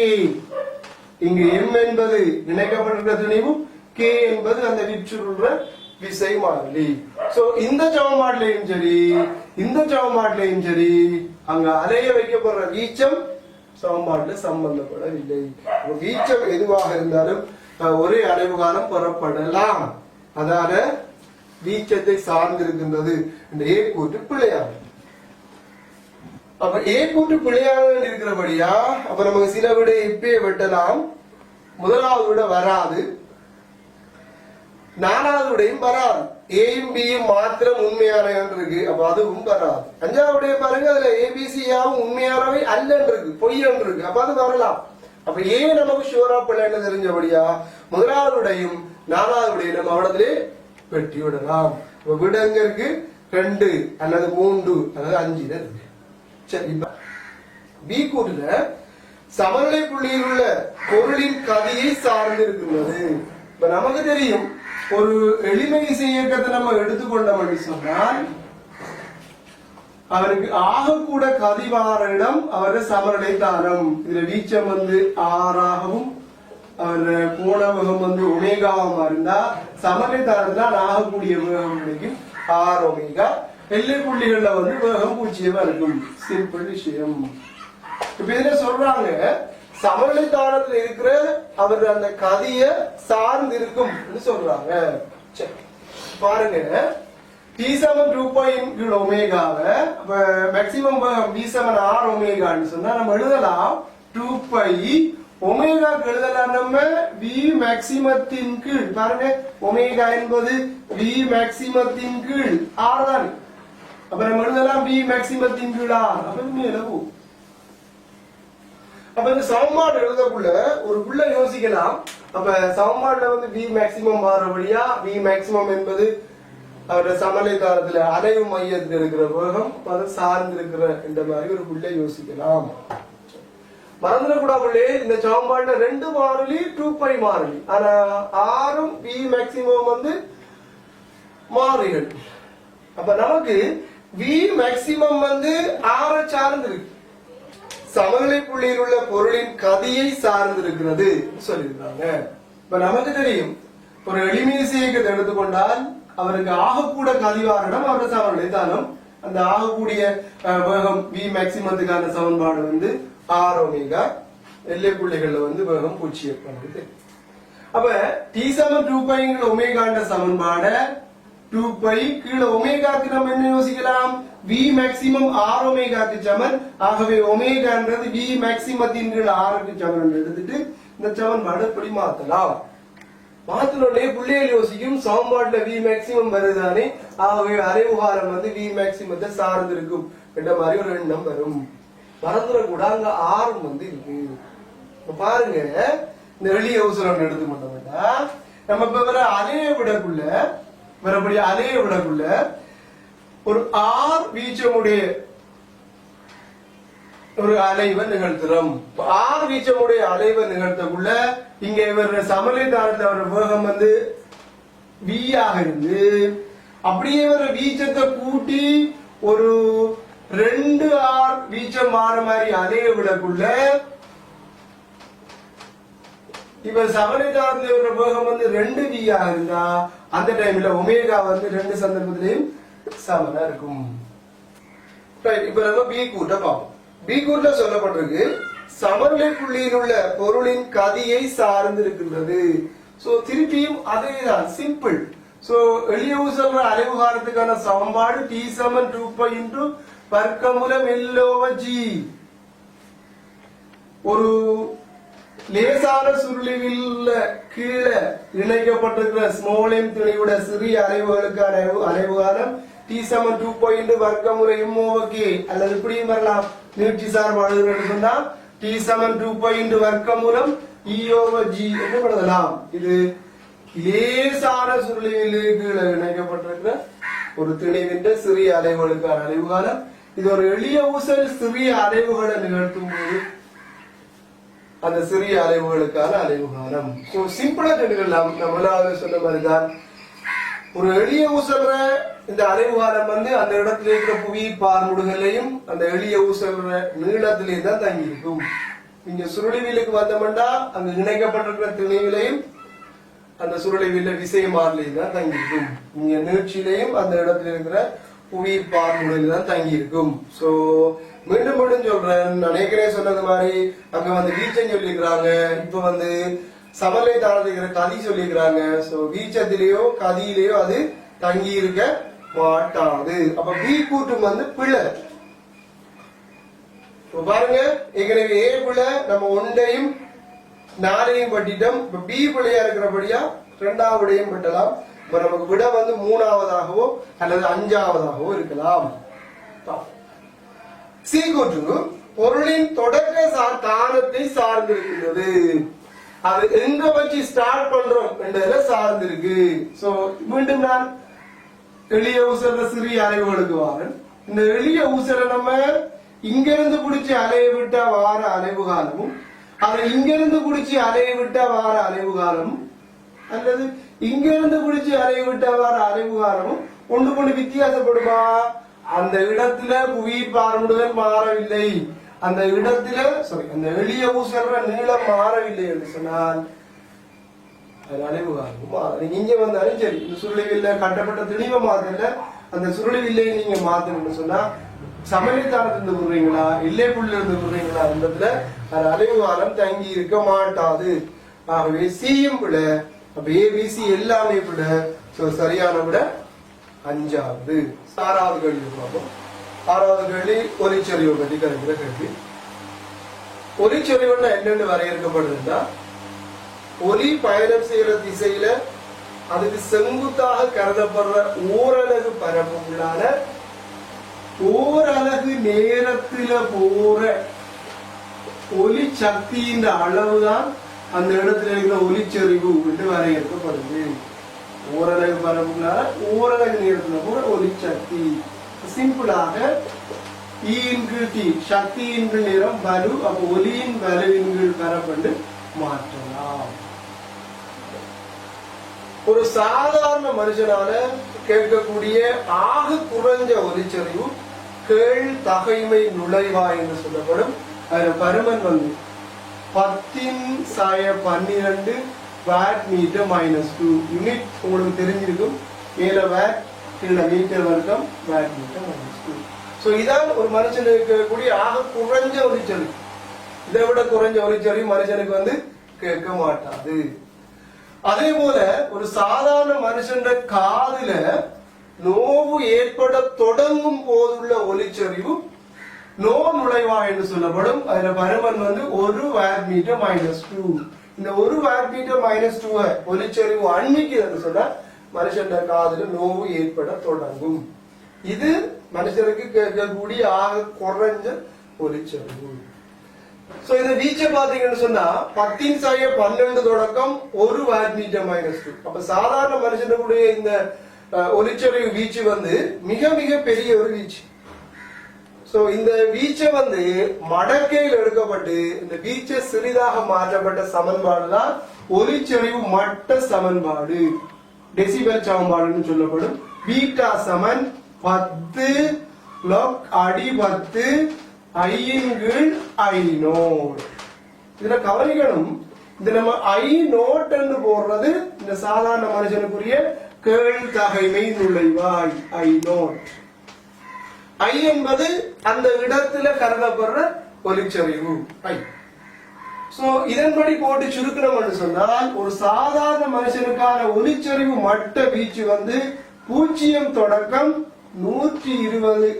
இங்கு M என்பது இணைக்கப்பட்டிருக்கிற திணிவு, K என்பது அந்த விச்சுருள்ற விசை மாறிலி. சோ இந்த சமன்பாட்டிலையும் சரி இந்த சமன்பாட்டிலையும் சரி அங்க அலைய வைக்கப்படுற வீச்சம் சமன்பாட்டுல சம்பந்தப்படவில்லை. வீச்சம் எதுவாக இருந்தாலும் ஒரே அலைவு காலம் பெறப்படலாம். அதால வீச்சத்தை சார்ந்திருக்கின்றது. இந்த ஏ கூட்டு பிழையாக. அப்ப ஏ கூட்டு பிழையாக இருக்கிறபடியா அப்ப நமக்கு சில விட இப்பயே வெட்டலாம். முதலாவது விட வராது, 4வது விடையும் வராது. ஏயும் பியும் மாத்திரம் உண்மையான இருக்கு, அப்ப அதுவும் வராது. 5வது பாருங்க, அதுல ஏபிசியாவும் உண்மையானவை அல்லன்னு இருக்கு, பொய்யன் இருக்கு, அப்ப அது வரலாம். அப்ப ஏன் நமக்கு ஷூரா பிள்ளைன்னு தெரிஞ்சபடியா முதலாவது விடையும் 4வது விடையும் நம்ம அவடத்திலே வெட்டி விடலாம். விட எங்க இருக்கு? 2 அல்லது 3 அல்லது 5 இருக்கு. சரி, பி கூட்டுல சமநிலை புள்ளியில் உள்ள பொருளின் கதியை சார்ந்து இருக்கின்றது. இப்ப நமக்கு தெரியும், ஒரு எளிமைசை இயக்கத்தை நம்ம எடுத்துக்கொண்டோம் சொன்னால் அவருக்கு ஆகக்கூட கதிவார இடம் அவருடைய சமநிலை தானம். இதுல வீச்சம் வந்து 6ஆகவும் அவருடைய கோண வேகம் வந்து ஒமேகாவும் இருந்தா சமநிலை தானத்துல ஆகக்கூடிய வேகம் கிடைக்கும் 6 ஒமேகா. எல்லை புள்ளிகள்ல வந்து வேகம் 0 இருக்கும். சிம்பிள் விஷயம். இப்ப இதுல சொல்றாங்க சமநிலை தானத்துல இருக்கிற அவர் அந்த கதிய சார்ந்து இருக்கும் சொல்றாங்க. பாருங்க, T7 ஒமேகாவை மேக்சிமம் V7 R ஒமேகான்னு சொன்னா நம்ம எழுதலாம் 2π ஒமேகா எழுதலாம் நம்ம V மேக்சிமத்தின் கீழ். பாருங்க, ஒமேகா என்பது V மேக்சிமத்தின் கீழ் R தான். அப்ப நம்ம எழுதலாம் V மேக்சிமத்தின் கீழ் R. அப்ப எழுவு. அப்ப இந்த சமன்பாடு எழுதக்குள்ள ஒரு புள்ள யோசிக்கலாம். அப்ப சமன்பாடுல வந்து V மேக்சிமம் மாறபடியா V மேக்சிமம் என்பது அவருடைய சமநிலை காலத்துல அலைவு மையத்தில் இருக்கிற வேகம் அதை சார்ந்து இருக்கிற இந்த மாதிரி ஒரு புள்ள யோசிக்கலாம். மறந்துடக்கூடாது. இந்த சமன்பாடுல 2 மாறிலி 2π மாறிலி. ஆனா ஆரும் v மேக்சிமம் வந்து மாறிகள். அப்ப நமக்கு v மேக்சிமம் வந்து ஆரை சார்ந்து இருக்கு. சமநிலை புள்ளியில் உள்ள பொருளின் கதியை சார்ந்து இருக்கிறது சொல்லியிருக்காங்க. இப்ப நமக்கு தெரியும், ஒரு எளிமையை எடுத்துக்கொண்டால் அவருக்கு ஆகக்கூட கதிவாரிடம் அவரது சமநிலை தானம். அந்த ஆகக்கூடிய வேகம் v மேக்சிமத்துக்கான சமன்பாடு வந்து r ஒமேகா. எல்லை புள்ளிகள்ல வந்து வேகம் 0 பண்ணுது. அப்ப t சமம் 2π ஒமேகான்ற சமன்பாட 2π கீழே ஒமேகாக்கு நம்ம என்ன யோசிக்கலாம், v மேக்சிமம் r ஒமேகாக்கு சமன். ஆகவே ஒமேகான்றது v மேக்சிமத்தின் கீழ் r க்கு சமன் எடுத்துட்டு இந்த சமன்பாடு எப்படி மாத்தலாம். மாத்தினோடனே பிள்ளைகள் யோசிக்கும், சமன்பாட்டுல v மேக்சிமம் வருதானே, ஆகவே அரைவுகாரம் வந்து v மேக்சிமத்தை சார்ந்து இருக்கும் என்ற மாதிரி ஒரு எண்ணம் வரும். மறந்துட கூட அங்க r வந்து இருக்கு. பாருங்க, இந்த எளிய அவசரம் எடுத்துக்கிட்டோம்னா நம்ம இப்ப வர அலையை விடக்குள்ள வரக்கூடிய அலையை விடக்குள்ள ஒரு r வீச்சமுடைய ஒரு அலைவை நிகழ்த்துறோம். r வீச்சமுடைய அலைவை நிகழ்த்தக்குள்ள இங்க இவர் சமநிலை தாளத்துல ஒரு வேகம் வந்து v ஆக இருந்து அப்படியே ஒரு வீச்சத்தை கூட்டி ஒரு 2r வீச்சம் மாற மாதிரி அலையை விடக்குள்ள இப்ப சமநிலை தாளத்துல ஒரு வேகம் வந்து 2v ஆக இருந்தா அந்த டைம்ல ஒமேகா வந்து 2 சந்தர்ப்பத்திலையும் சமனா இருக்கும். இப்ப நம்ம பி கூட்ட பார்ப்போம். பி கூட்ட சொல்லப்பட்டிருக்கு, சமநிலை புள்ளியில் உள்ள பொருளின் கதியை சார்ந்து இருக்கின்றது. சோ திருப்பியும் அதேதான், சிம்பிள். சோ எளிய சொல்ற அலைவுகாரத்துக்கான சமன்பாடு t சமன் 2π இன்டு வர்க்கமூலம் L/G. ஒரு லேசான சுருளிவில் கீழே இணைக்கப்பட்டிருக்கிற ஸ்மால் m துணையோட சிறிய அலைவுகளுக்கான அலைவுகாரம் t சமன் 2π இன்டு வர்க்கமுறை m/k. அல்லது இப்படியும் வரலாம், நீட்சி சார்பு சொன்னா t சமன் 2π இன்டு வர்க்கமூலம் E/G என்று எழுதலாம். இது லேசான சுருளில் கீழே இணைக்கப்பட்டிருக்கிற ஒரு திணைவின் சிறிய அலைவுகளுக்கான அலைவுகாலம். இது ஒரு எளிய ஊசல் சிறிய அலைவுகளை நிகழ்த்தும் போது அந்த சிறிய அலைவுகளுக்கான அலைவுகாலம். சிம்பிளா தெரிஞ்சுக்கலாம். நம்மளாக சொன்ன மாதிரிதான் ஒரு எளிய ஊசல்ற இந்த அலைவுகாலம் வந்து அந்த இடத்துல இருக்கிற புவி பார்முடுகளையும் அந்த எளிய ஊசல்ற நீளத்திலே தான் தங்கி இருக்கும். இங்க சுருளிவிலுக்கு வந்தோம்னா அங்க இணைக்கப்பட்டிருக்கிற திணைவிலையும் அந்த சுருளிவில விசை மாறிலையும் தான் தங்கி இருக்கும். இங்க நீட்சியிலையும் அந்த இடத்துல இருக்கிற புவி பார்முடையில தான் தங்கி இருக்கும். சோ மீண்டும் மீண்டும் சொல்றேன், நினைக்கிறே சொன்னது மாதிரி அங்க வந்து வீச்சம் சொல்லிக்கிறாங்க, இப்ப வந்து சமநிலை தாழ்ந்துக்கிற கதி சொல்லிக்கிறாங்க. சோ வீச்சத்திலேயோ கதியிலேயோ அது தங்கி இருக்க மாட்டாது. அப்ப பி கூட்டும் வந்து பிள்ளை. பாருங்க, ஏற்கனவே ஏ பிள்ளை நம்ம 1ஐயும் 4ஐயும் பட்டிட்டோம். இப்ப பி பிள்ளையா இருக்கிறபடியா 2ஆவதையும் பட்டலாம். இப்ப நமக்கு விட வந்து 3ஆவதாகவோ அல்லது 5ஆவதாகவோ இருக்கலாம். சி கூற்று பொருளின் தொடக்க தானத்தை சார்ந்திருக்கிறது. அது எங்க வச்சு ஸ்டார்ட் பண்றோம் என்றதுல சார்ந்திருக்கு. சோ மீண்டும் நான் எளிய ஊசல சிறிய அலைவுகளுக்கு வாரன். இந்த எளிய ஊசலை நம்ம இங்கிருந்து பிடிச்சி அலைய விட்டா வார அலைவு காலமும், அதை இங்கிருந்து பிடிச்சி அலைய விட்டா வார அலைவு காலமும், அல்லது இங்கிருந்து பிடிச்சி அலைய விட்டா வார அலைவு காலமும் ஒன்று கொண்டு வித்தியாசப்படுமா? அந்த இடத்துல புவி பார்முடுதல் மாறவில்லை, அந்த இடத்துல அந்த எளிய ஊசல்ற நீளம் மாறவில்லை என்று சொன்னால் அலைவு காலம். நீங்க இங்க வந்தாலும் சரி, இந்த சுருளிவில்ல கட்டப்பட்ட திணிவை மாத்தல, அந்த சுருளிவில்லை நீங்க மாத்தணும்னு சொன்னா சமநிலை தானத்திலிருந்து விடுறீங்களா இல்லை புள்ளில இருந்து விடுறீங்களா என்றதுல அது அலைவு காலம் தங்கி இருக்க மாட்டாது. ஆகவே சியும் விட அப்ப ஏபிசி எல்லாமே விட சரியான விட 5வது. 6வது கேள்வி பார்ப்போம். 6வது கேள்வி ஒலிச்சரிவை பற்றி கருதுகிற கேள்வி. ஒலிச்சரிவுன்னா என்னன்னு வரையறுக்கப்படுதுன்னா, ஒலி பயணம் செய்யற திசையில அதுக்கு செங்குத்தாக கருதப்படுற ஓரலகு பரப்புகளான ஓரலகு நேரத்துல போற ஒலி சக்தியின் அளவுதான் அந்த இடத்துல இருக்கிற ஒலிச்சரிவு என்று வரையறுக்கப்படுது. ஓரலகு பரப்புகளால ஓரலகு நேரத்துல போற ஒலி சக்தி. சிம்பிளாக E இன்கீழ் T சக்தி இன்கீழ் நேரம் வலு அப்ப ஒலியின் வலுவின் கீழ் பரப்பண்டு மாற்றலாம். ஒரு சாதாரண மனுஷனால கேட்கக்கூடிய ஆக குறைஞ்ச ஒலிச்சரிவு கேள் தகைமை நுழைவாய் என்று சொல்லப்படும். அதுல பருமன் வந்து 10⁻12 வாட் மீட்டர் -2 யூனிட் உங்களுக்கு தெரிஞ்சிருக்கும். மேல வாட் கீழே மீட்டர் வர்க்கம் வாட் மீட்டர் -2. சோ இதான் ஒரு மனுஷனுக்கு இருக்கக்கூடிய ஆக குறைஞ்ச ஒலிச்சரிவு. இதை விட குறைஞ்ச ஒலிச்சரிவு மனுஷனுக்கு வந்து கேட்க மாட்டாது. அதே போல ஒரு சாதாரண மனுஷன் காதுல நோவு ஏற்பட தொடங்கும் போதுள்ள ஒலிச்சரிவு நோ நுழைவாய் என்று சொல்லப்படும். அதுல பருமன் வந்து 1 வாட் மீட்டர் -2. இந்த 1 வாட் மீட்டர் -2 ஒலிச்சரிவு அண்மிக்கு சொன்னா மனுஷன் காதுல நோவு ஏற்பட தொடங்கும். இது மனுஷனுக்கு கேட்கக்கூடிய ஆக குறைஞ்ச ஒலிச்சரிவு. சோ இத வீச்சை பாத்தீங்கன்னு சொன்னா 10⁻12 தொடக்கம் 1 வாட் மீட்டர் -2. அப்ப சாதாரண மனுஷனுடைய இந்த ஒலிச்சரிவு வீச்சு வந்து மிக மிக பெரிய ஒரு வீச்சு. சோ இந்த வீச்சை வந்து மடக்கையில் எடுக்கப்பட்டு இந்த வீச்சை சிறிதாக மாற்றப்பட்ட சமன்பாடு தான் ஒலிச்சரிவு மட்ட சமன்பாடு, டெசிபல் சமன்பாடுன்னு சொல்லப்படும். பீட்டா சமன் 10 log அடி 10 I/I0. இதுல கவனிக்கணும், இது நம்ம I0 என்று போடுறது இந்த சாதாரண மனுஷனுக்குரிய கேள் தகைமை நுழைவாய் I0. I என்பது அந்த இடத்துல கருதப்படுற ஒலிச்சரிவு I. சோ இதன்படி போட்டு சுருக்கணும்னு சொன்னால் ஒரு சாதாரண மனுஷனுக்கான ஒலிச்சரிவு மட்ட வீச்சு வந்து 0 தொடக்கம் 120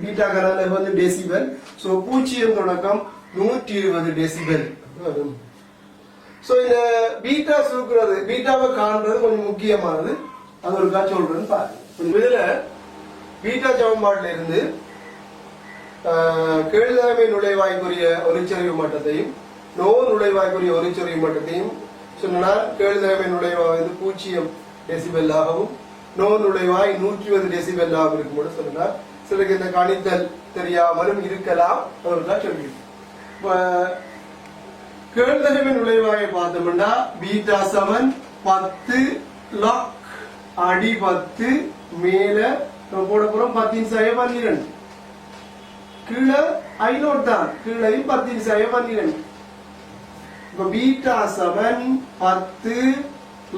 பீட்டா கனால வந்து டெசிபல். சோ 0 தொடக்கம் 120 டெசிபல் வரும். சோ இந்த பீட்டா சுருக்குறது, பீட்டாவை காண்றது கொஞ்சம் முக்கியமானது. அது ஒரு காட்சி சொல்றேன்னு பாருங்க. இதுல பீட்டா சமன்பாடுல இருந்து கேள்தகமை நுழைவாய்க்குரிய ஒலிச்சரிவு மட்டத்தையும் நோ நுழைவாய்க்குரிய ஒலிச்சரிவு மட்டத்தையும் சொன்னால் கேள்தகமை நுழைவாய் வந்து 0 டெசிபல் ஆகவும் நோ நுழைவாய் 120 டெசிபல் ஆகும் இருக்கும் சொன்னார். சிலருக்கு இந்த கணித்தல் தெரியாமலும் இருக்கலாம். அவருக்கா சொல்லி கேள்தகமை நுழைவாயை பார்த்தோம்னா பீட்டா சமன் 10 log அடி 10 மேல போட போறோம் 10⁻12. கீழே I0 தான், கீழையும் 10⁻12. இப்ப பீட்டா சமன் 10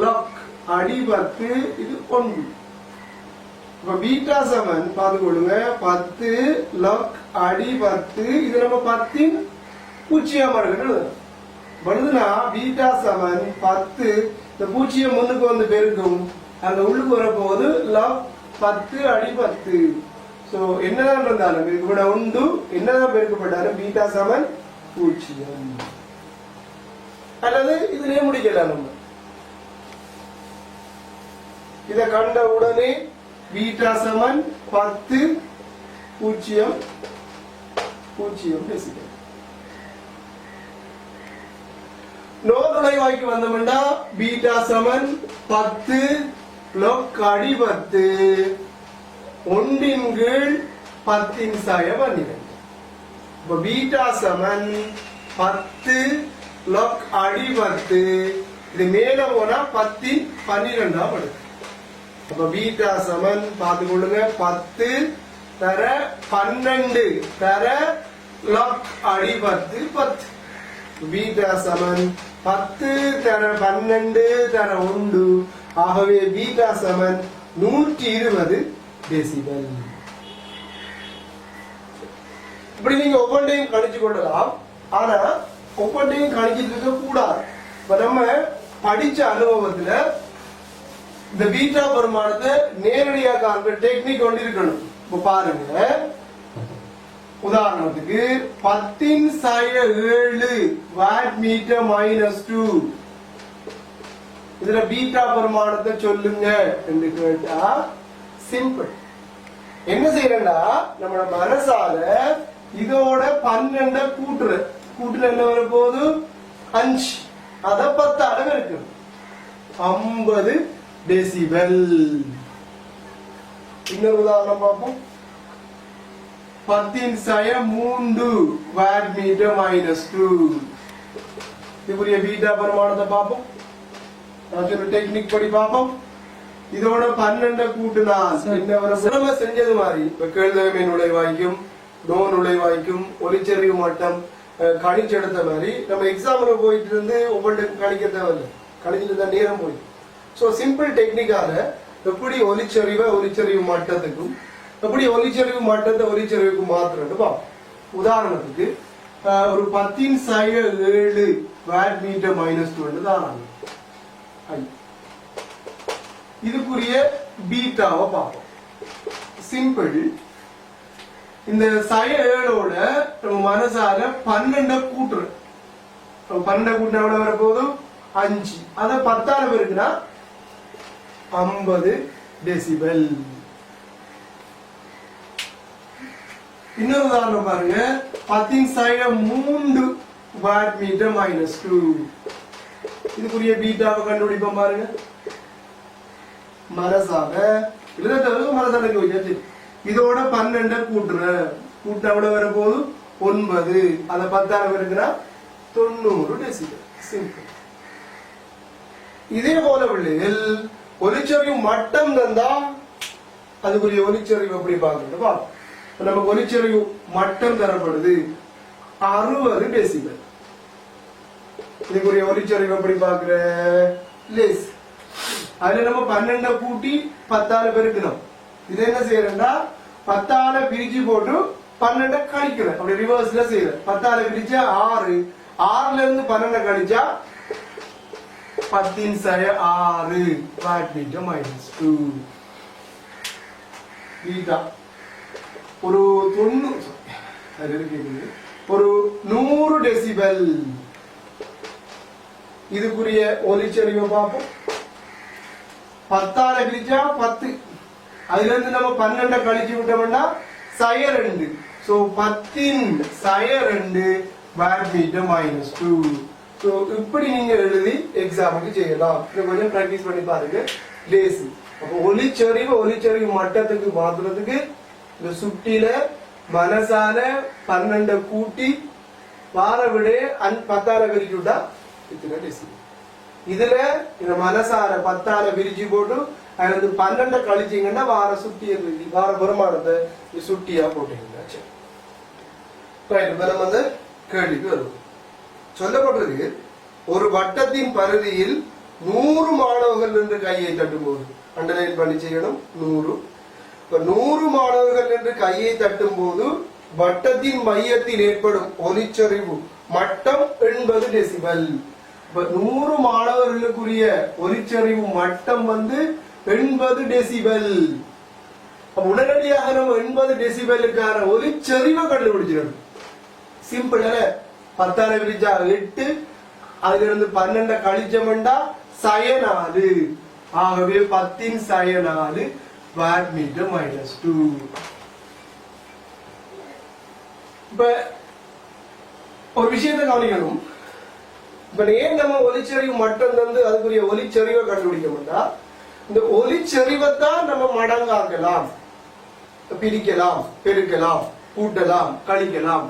log அடி 10 இது 1. இப்ப பீட்டா சமன் பார்த்துக்கொள்ளுங்க 10 log அடி 10 இது நம்ம 10 பூஜ்ஜியம் வருதுன்னா பீட்டா சமன் 10 இந்த பூஜ்ஜியம் முன்னுக்கு வந்து பெருக்கும், அங்க உள்ளுக்கு வரப்போகுது log 10 அடி 10. சோ என்னதான் இருந்தாலும் பெருக்கப்பட உண்டு, என்னதான் பெருக்கப்பட்டாலும் பீட்டா சமன் 0. அல்லது இதுலயே முடிக்கலாம். நம்ம இத கண்ட உடனே பீட்டா சமன் 10 0 0 டெசிபல். நோ நுழைவாய்க்கு வந்தோம்னா பீட்டா சமன் 10 log அடி 10 1 கீழ் 10⁻12. இப்ப பீட்டா சமன் 10 log அடி 10 இது மேல போனா 10⁻12 வருது. அப்ப பீட்டா சமன் பார்த்துக்கொள்ளுங்க 10 தர 12 தர log அடி 10 10. பீட்டா சமன் 10 தர 12 தர 1. ஆகவே பீட்டா சமன் 120 டெசிபல். இப்படி நீங்க ஒவ்வொன்றையும் கணிச்சு கொள்ளலாம். ஆனா ஒவ்வொன்றையும் கணிச்சிட்டு இருக்க கூடாது. இப்ப நம்ம படிச்ச அனுபவத்துல இந்த பீட்டா பெருமானத்தை நேரடியாக காண்ற டெக்னிக் ஒன்று இருக்கணும். இப்ப பாருங்க, உதாரணத்துக்கு 10⁻7 வாட் மீட்டர் -2 இதுல பீட்டா பெருமானத்தை சொல்லுங்க என்று கேட்டா சிம்பிள். என்ன செய்யறா நம்ம மனசால இதோட 12 கூட்டுற என்ன வர போது 5 அத 10 அளவு இருக்கு 50 டெசிபல். இன்னொரு உதாரணம் பார்ப்போம். 10⁻³ வாட் மீட்டர் மைனஸ் 2. இதுக்குரிய பீட்டா பரிமாணத்தை பார்ப்போம். நான் சொல்ற டெக்னிக் படி பார்ப்போம். இதோட 12 கூட்டினா என்ன வரும்? செஞ்சது மாதிரி இப்ப கேள்தகமை நுழைவாய்க்கும் நோ நுழைவாய்க்கும் ஒளிச்செறிவு மட்டம் கணிச்செடுத்த மாதிரி நம்ம எக்ஸாம்ல போயிட்டு இருந்து ஒவ்வொன்றுக்கும் கணிக்க தேவையில்லை, கணிச்சிட்டு தான் நேரம் போயிடும். ஸோ சிம்பிள் டெக்னிக்கால எப்படி ஒளிச்செறிவு மட்டத்துக்கும் எப்படி ஒளிச்செறிவு மட்டத்தை ஒளிச்செறிவுக்கு மாத்திரன்னு பார்ப்போம். உதாரணத்துக்கு ஒரு 10⁻⁷ வாட் மீட்டர் மைனஸ் 2 தான் இதுக்குரிய பீட்டாவை பார்ப்போம். சிம்பிள். இந்த ⁷ நம்ம மனசால 12 கூட்டுறோம். 12 கூட்டினா எவ்வளவு வரப்போகுது? 5. அதை 10ஆல பெருக்குனா 50 டெசிபல். இன்னொரு உதாரணம் பாருங்க. 10⁻³ வாட் மீட்டர் மைனஸ் 2. இதுக்குரிய பீட்டாவை கண்டுபிடிப்போம் பாருங்க. மனசால இதோட 12 கூட்டினா எவ்வளவு வரப்போகுது? 9. அதை 10ஆல பெருக்குனா 90 டெசிபல். சிம்பிள். இதே போல பிள்ளைகள் ஒளிச்செறிவு மட்டம் தந்தா அதுக்குரிய ஒளிச்செறிவு எப்படி பார்க்கணும். நமக்கு ஒளிச்செறிவு மட்டம் தரப்படுது 60 டெசிபல். இதுக்குரிய ஒளிச்செறிவு எப்படி பார்க்கிற? லேஸ். அதுல நம்ம 12 கூட்டி 10ஆல பெருக்கணும். இது என்ன செய்யறா? 10ஆல பிரிச்சு போட்டு 12 கழிக்கிறேன். அப்படி ரிவர்ஸ்ல செய்யறேன். 10ஆல பிரிச்சா 6. 6ல இருந்து 12 கழிச்சா 10⁻⁷ வாட் மீட்டர் மைனஸ் 2. பீட்டா ஒரு 100 டெசிபல். இதுக்குரிய ஒலிச்செறிவை பார்ப்போம். 10ஆல பிரிச்சா 10. அதுல இருந்து நம்ம 12 கழிச்சு விட்டோம்னா ⁷2. So 10⁻² watt meter minus 2. So இப்படி நீங்க எழுதி எக்ஸாமுக்கு செய்யலாம். இதை கொஞ்சம் பிராக்டிஸ் பண்ணி பாருங்க. லேஸ். அப்போ ஒளிச்செறிவு மட்டத்துக்கு மாத்துறதுக்கு இந்த சுட்டில மனசால 12 கூட்டி வார விட 10ஆல பிரிச்சு விட்டா இத்தனை டெசிபல். இதுல இந்த மனசார 10ஆல பிரிச்சு போட்டு அதுல இருந்து 12 கழிச்சீங்கன்னா வார பெருமானத்தை சுட்டியா போட்டீங்கன்னா நம்ம அந்த கேள்விக்கு வருவோம். சொல்லப்பட்டிருக்கு ஒரு வட்டத்தின் பரிதியில் 100 மாணவர்கள் என்று கையை தட்டும் போது அண்டர்லைன் பண்ணி செய்யணும். 100. இப்ப 100 மாணவர்கள் என்று கையை தட்டும் போது வட்டத்தின் மையத்தில் ஏற்படும் ஒலிச்செறிவு மட்டம் 80 டெசிபல். 100 மாணவர்களுக்குரிய ஒலிச்செறிவு மட்டம் 80 டெசிபல். உடனடியாக நம்ம 80 டெசிபலுக்கான ஒலிச்செறிவை கண்டுபிடிச்சிடணும். சிம்பிள். 10ஆல பிரிச்சா 8. அதுல இருந்து 12 கழிச்சோம்னா ⁷4. ஆகவே 10⁻⁴ வாட் மீட்டர் மைனஸ் 2. இப்ப ஒரு விஷயத்தை கவனிக்கணும். இப்ப ஏன் நம்ம ஒலிச்செறிவு மட்டம் தந்து அதுக்குரிய ஒலிச்செறிவை கண்டுபிடிக்கணும்னா இந்த ஒலிச்செறிவை தான் நம்ம மடங்காக்கலாம், பிரிக்கலாம், பெருக்கலாம், கூட்டலாம், கழிக்கலாம்.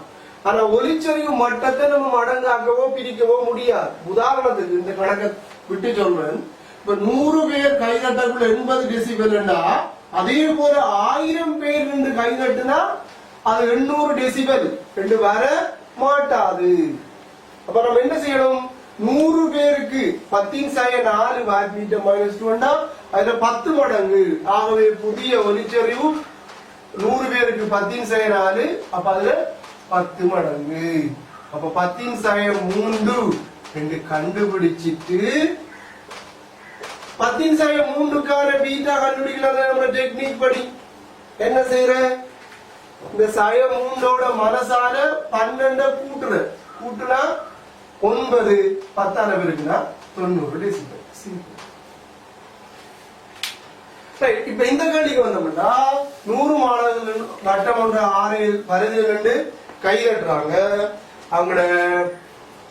ஆனா ஒலிச்செறிவு மட்டத்தை நம்ம மடங்காக்கவோ பிரிக்கவோ முடியாது. உதாரணத்துக்கு இந்த கணக்கை விட்டு சொல்றேன். இப்ப 100 பேர் கைதட்டக்குள்ள 80 டெசிபல்னா அதே போல 1000 பேர் நின்று கைதட்டுனா அது 800 டெசிபல் ரெண்டு வர மாட்டாது. அப்ப நம்ம என்ன செய்யணும்? 100 பேருக்கு 10⁻⁴ வாட் மீட்டர் மைனஸ் 2 அதுல 10 மடங்கு. ஆகவே புதிய ஒலிச்செறிவு 100 பேருக்கு 10⁻⁴. அப்ப அதுல 10 மடங்கு. அப்ப 10⁻³ என்று கண்டுபிடிச்சிட்டு 10⁻³ பீட்டா கண்டுபிடிக்கலாம். நம்ம டெக்னிக் படி என்ன செய்யற? இந்த ⁻³ மனசால 12 கூட்டுனா 9. 10ஆல பெருக்குனா 90 டெசிபல். இப்ப இந்த கேள்விக்கு வந்தோம்னா 100 மாணவர்கள் வட்டம் ஒன்று 6 பரிதியில் கை தட்டுறாங்க. அவங்கள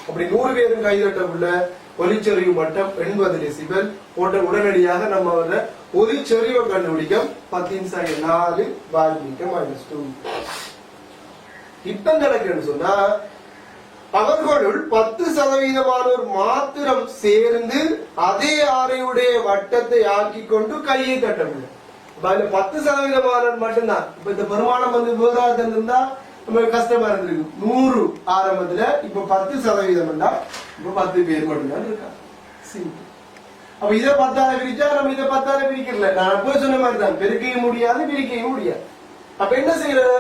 அப்படி 100 பேரும் கை தட்டக்குள்ள ஒலிச்செறிவு மட்டம் 80 டெசிபல் போட்ட உடனடியாக நம்ம ஒலிச்செறிவை கண்டுபிடிக்கும் 10⁻⁴ வாட் மீட்டர் மைனஸ் 2. இப்ப கணக்கு சொன்னா அவர்களுள் 10% மாத்திரம் சேர்ந்து அதே ஆரையுடைய வட்டத்தை ஆக்கி கொண்டு கையை தட்ட முடியும். 10% மட்டும்தான். இப்ப இந்த பெருமானம் வந்து வேறாக இருந்தா நம்ம கஷ்டமா இருந்திருக்கு. 100 ஆரம்பத்துல இப்ப 10% இப்ப 10 பேர் மட்டும்தான் இருக்காங்க. சிம்பிள். அப்ப இதை 10 பிரிச்சா நம்ம இதை 10 பிரிக்கல. நான் போய் சொன்ன மாதிரி தான், பெருக்கவும் முடியாது பிரிக்கவும் முடியாது. அப்ப என்ன செய்யறது?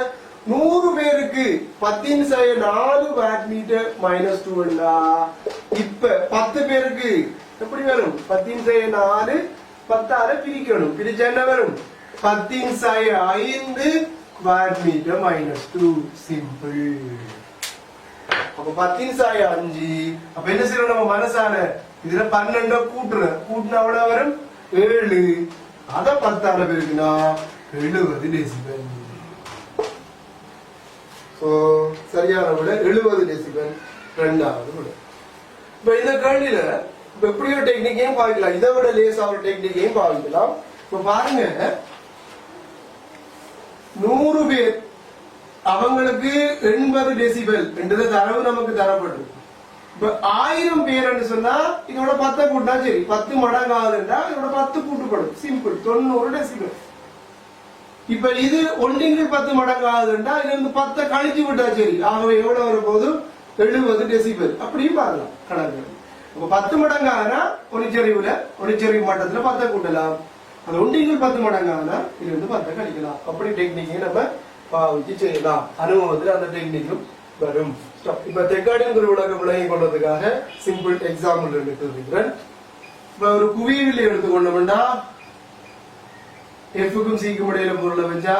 100 பேருக்கு 10/4 வாட் மீட்டர் -2 இப்ப 10 பேருக்கு எப்படி வரும்? 10/4 10 பிரிக்கணும். பிரிச்சா என்ன வரும்? 10/5 வாட் மீட்டர் -2. சிம்பிள். அப்ப 10/5 அப்ப என்ன செய்யணும்? நம்ம மனசான இதுல 12 கூட்டுனா எவ்வளவு வரும்? 7. அத 10 பேருக்குன்னா 70 டெசிபல். சரியான விட 70 டெசிபல். இரண்டாவது விட. இப்ப இந்த கேள்வியில எப்படி ஒரு டெக்னிக்கையும் பாவிக்கலாம், இதை விட லேசா ஒரு டெக்னிக்கையும் பாவிக்கலாம். இப்ப பாருங்க, 100 பேர் அவங்களுக்கு 80 டெசிபல் என்றது தரவு நமக்கு தரப்படும். இப்ப 1000 பேர் சொன்னா இதோட 10 கூட்டினா சரி, 10 மடங்கு ஆகுதுன்னா இதோட 10 கூட்டுப்படும். சிம்பிள். 90 டெசிபல். இப்ப இது 1 10 மடங்கு ஆகுதுன்னா இதுல இருந்து 10 கழிச்சு விட்டா சரி, ஆகவே எவ்வளவு வரும்போது 70 டெசிபல். அப்படியும் பார்க்கலாம் கணக்கு. இப்ப 10 மடங்கு ஆகுனா ஒளிச்செறிவு மட்டத்துல 10 கூட்டலாம். அது 1 10 மடங்கு ஆகுனா இதுல இருந்து 10 கழிக்கலாம். அப்படி டெக்னிக்கையும் நம்ம பாவிச்சு செய்யலாம். அனுபவத்துல அந்த டெக்னிக்கும் வரும். இப்ப தெக்காடின் விளக்கம் விளங்கி கொண்டதுக்காக சிம்பிள் எக்ஸாம்பிள் எடுத்துக்கிறேன். இப்ப ஒரு குவியவில் எடுத்துக்கொண்டோம்னா எஃப்க்கும் சிக்கும் இடையில பொருளை வச்சா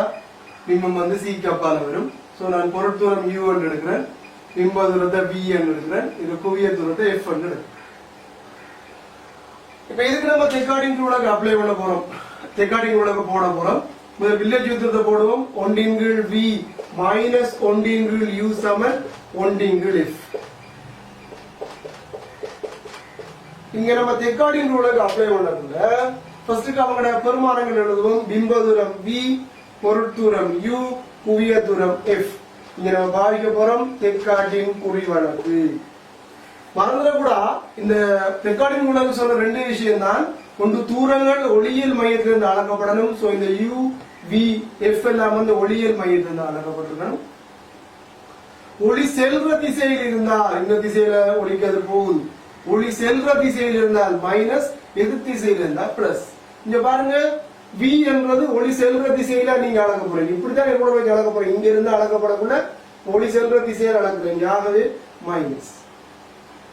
பிம்பம் வந்து சிக்கு அப்பால வரும். சோ நான் பொருட்தூரம் U எடுக்கிறேன், பிம்ப தூரத்தை V எடுக்கிறேன், இது குவிய தூரத்தை F எடுக்கிறேன். இப்ப இதுக்கு நம்ம தெக்காடின் விளக்கம் அப்ளை பண்ண போறோம். தெக்காடின் விளக்கம் போட போறோம். வில்லேஜ் யூத்தத்தை போடுவோம். 1/V - 1/U சமன் 1/F. இங்க நம்ம தெக்காடின் ரூலுக்கு அப்ளை பண்ணதுல ஃபர்ஸ்ட் அவங்களோட பெருமானங்கள் எழுதுவோம். பிம்ப தூரம் V, பொருட்தூரம் U, குவிய தூரம் F. இங்க நம்ம பாவிக்க போறோம் தெக்காட்டின் குறிவழக்கு. மறந்துட கூட இந்த தெக்காட்டின் ரூலுக்கு சொல்ற 2 விஷயம் தான். ஒன்று, தூரங்கள் ஒளியியல் மையத்திலிருந்து அளக்கப்படணும். சோ இந்த U, V, F எல்லாம் வந்து ஒளியியல் மையத்திலிருந்து அளக்கப்பட்டிருக்கணும். ஒளி செல்ற திசையில் இருந்தால் இந்த திசையில ஒளிக்கு அது போகுது. ஒளி செல்ற திசையில் இருந்தால் மைனஸ், எதிர் திசையில் இருந்தால் பிளஸ். இங்க பாருங்க, V என்றது ஒளி செல்ற திசையில நீங்க அளக்க போறீங்க. இப்படித்தான் கூட வச்சு அளக்க போறீங்க. இங்க இருந்து அளக்கப்படக்குள்ள ஒளி செல்ற திசையில அளக்குறீங்க. ஆகவே மைனஸ்.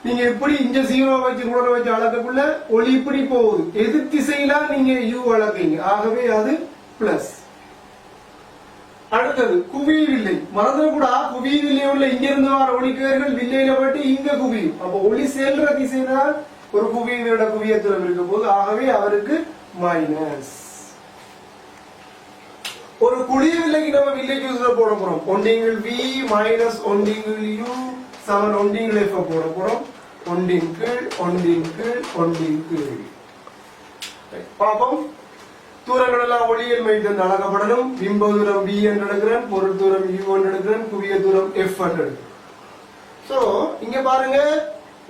நீங்க இப்படி இங்க 0 வச்சு கூட வச்சு அளக்கக்குள்ள ஒளி இப்படி போகுது. எதிர் திசையில நீங்க U அளக்கீங்க. ஆகவே அது பிளஸ். அடுத்தது குவியவில்லை. மறந்துட கூட குவியவில்லை உள்ள இங்க இருந்து வர ஒளிக்கதிர்கள் வில்லையில போயிட்டு இங்க குவியும். அப்ப ஒளி செல்ற திசையில ஒரு குவியோட குவியத்துவம் இருக்கும் போது ஆகவே அவருக்கு மைனஸ். ஒரு குழிய வில்லைக்கு நம்ம வில்லேஜ் யூஸ்ல போட போறோம். 1/V - 1/U சமன் 1/F போட போறோம். 1/1/1 பாப்போம். தூரங்கள் எல்லாம் ஒளியியல் மையத்தில் அளக்கப்படணும். பிம்ப தூரம் V என்று எடுக்கிறேன், பொருள் தூரம் U என்று எடுக்கிறேன், குவிய தூரம் F என்று எடுக்கிறேன். சோ இங்க பாருங்க,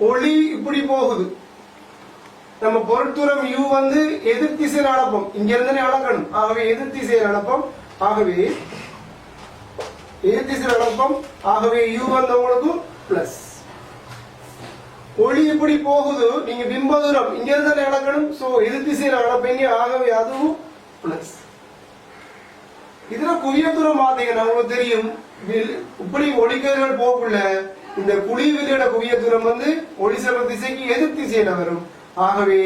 ஒளி இப்படி போகுது. நம்ம பொருள் தூரம் U வந்து எதிர் திசையில் அளப்போம். இங்க இருந்து அளக்கணும். ஆகவே எதிர் திசையில் அளப்போம். ஆகவே எதிர் திசையில் அளப்போம். ஆகவே U வந்து உங்களுக்கு பிளஸ். ஒளி இப்படி போகுது. நீங்க பிம்ப தூரம் இங்க இருந்து அளக்கணும். சோ எதிர் திசையில் அளப்பீங்க. ஆகவே அதுவும் பிளஸ். இதுல குவிய தூரம் பாத்தீங்கன்னா உங்களுக்கு தெரியும், இப்படி ஒளிக்கதிர்கள் போக்குள்ள இந்த குழிவிலோட குவிய தூரம் வந்து ஒளி செல்ற திசைக்கு எதிர் திசையில வரும். ஆகவே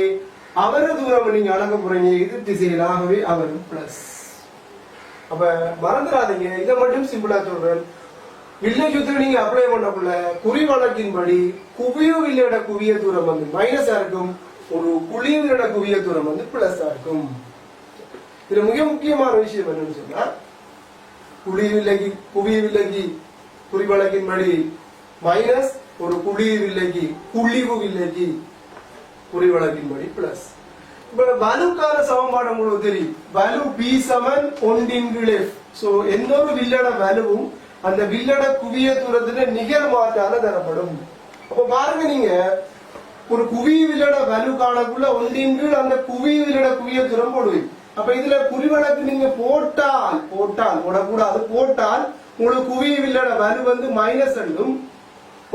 அவர தூரம் நீங்க அளக்க போறீங்க எதிர் திசையில். ஆகவே அவரும் பிளஸ். அப்ப மறந்துடாதீங்க, இதை மட்டும் சிம்பிளா சொல்றேன். வில்லை யூத்துல நீங்க அப்ளை பண்ணக்குள்ள குறி வழக்கின்படி குவிய வில்லையோட குவிய தூரம் வந்து மைனஸா இருக்கும், ஒரு குழியோட குவிய தூரம் வந்து பிளஸா இருக்கும். இதுல மிக முக்கியமான விஷயம் என்னன்னு சொன்னா, குவிய வில்லைக்கு குறி வழக்கின்படி மைனஸ், ஒரு குழிவு வில்லைக்கு குறி வழக்கின்படி பிளஸ். இப்ப வலுக்கான சமன்பாடு உங்களுக்கு தெரியும். வலு P = 1/F. சோ எந்த ஒரு வில்லோட வலுவும் அந்த வில்லட குவிய தூரத்துல நிகர் மாற்றான தரப்படும். அப்ப பாருங்க, நீங்க ஒரு குவி வில்லட வலு காணக்குள்ள ஒன்றின் கீழ் அந்த குவி வில்லட குவிய தூரம் போடுவீங்க. அப்ப இதுல குறிவழக்கு நீங்க போட்டால் போடக்கூடாது, போட்டால் உங்களுக்கு குவி வில்லட வலு வந்து மைனஸ் என்றும்,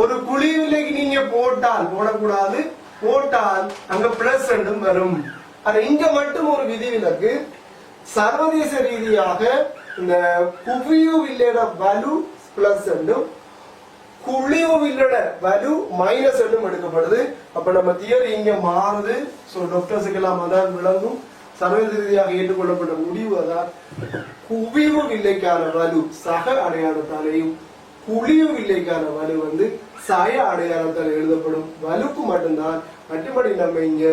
ஒரு குழி வில்லைக்கு நீங்க போடக்கூடாது, போட்டால் அங்க பிளஸ் என்றும் வரும். ஆனா இங்க மட்டும் ஒரு விதிவிலக்கு, சர்வதேச ரீதியாக இந்த குவியு வில்லட வலு பிளஸ் என்றும் குழிவு வில்லட வலு மைனஸ் என்றும் எடுக்கப்படுது. அப்ப நம்ம தியரி இங்க மாறுது. சோ டாக்டர்ஸுக்கு எல்லாம் அதான் விளங்கும். சர்வதேச ரீதியாக ஏற்றுக்கொள்ளப்பட்ட முடிவு அதான், குவிவு வில்லைக்கான வலு சக அடையாளத்தாலேயும் குழிவு வில்லைக்கான வலு வந்து சய அடையாளத்தால் எழுதப்படும். வலுக்கு மட்டும்தான். மற்றபடி நம்ம இங்க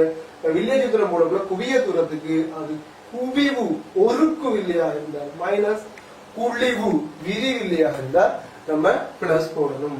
வில்லேஜ் தூரம் போடக்குள்ள குவிய தூரத்துக்கு அது குவிவு ஒருக்கு வில்லையாக இருந்தால் மைனஸ், குழிவு விரி வில்லையாக இருந்தால் நம்ம பிளஸ் போடணும்.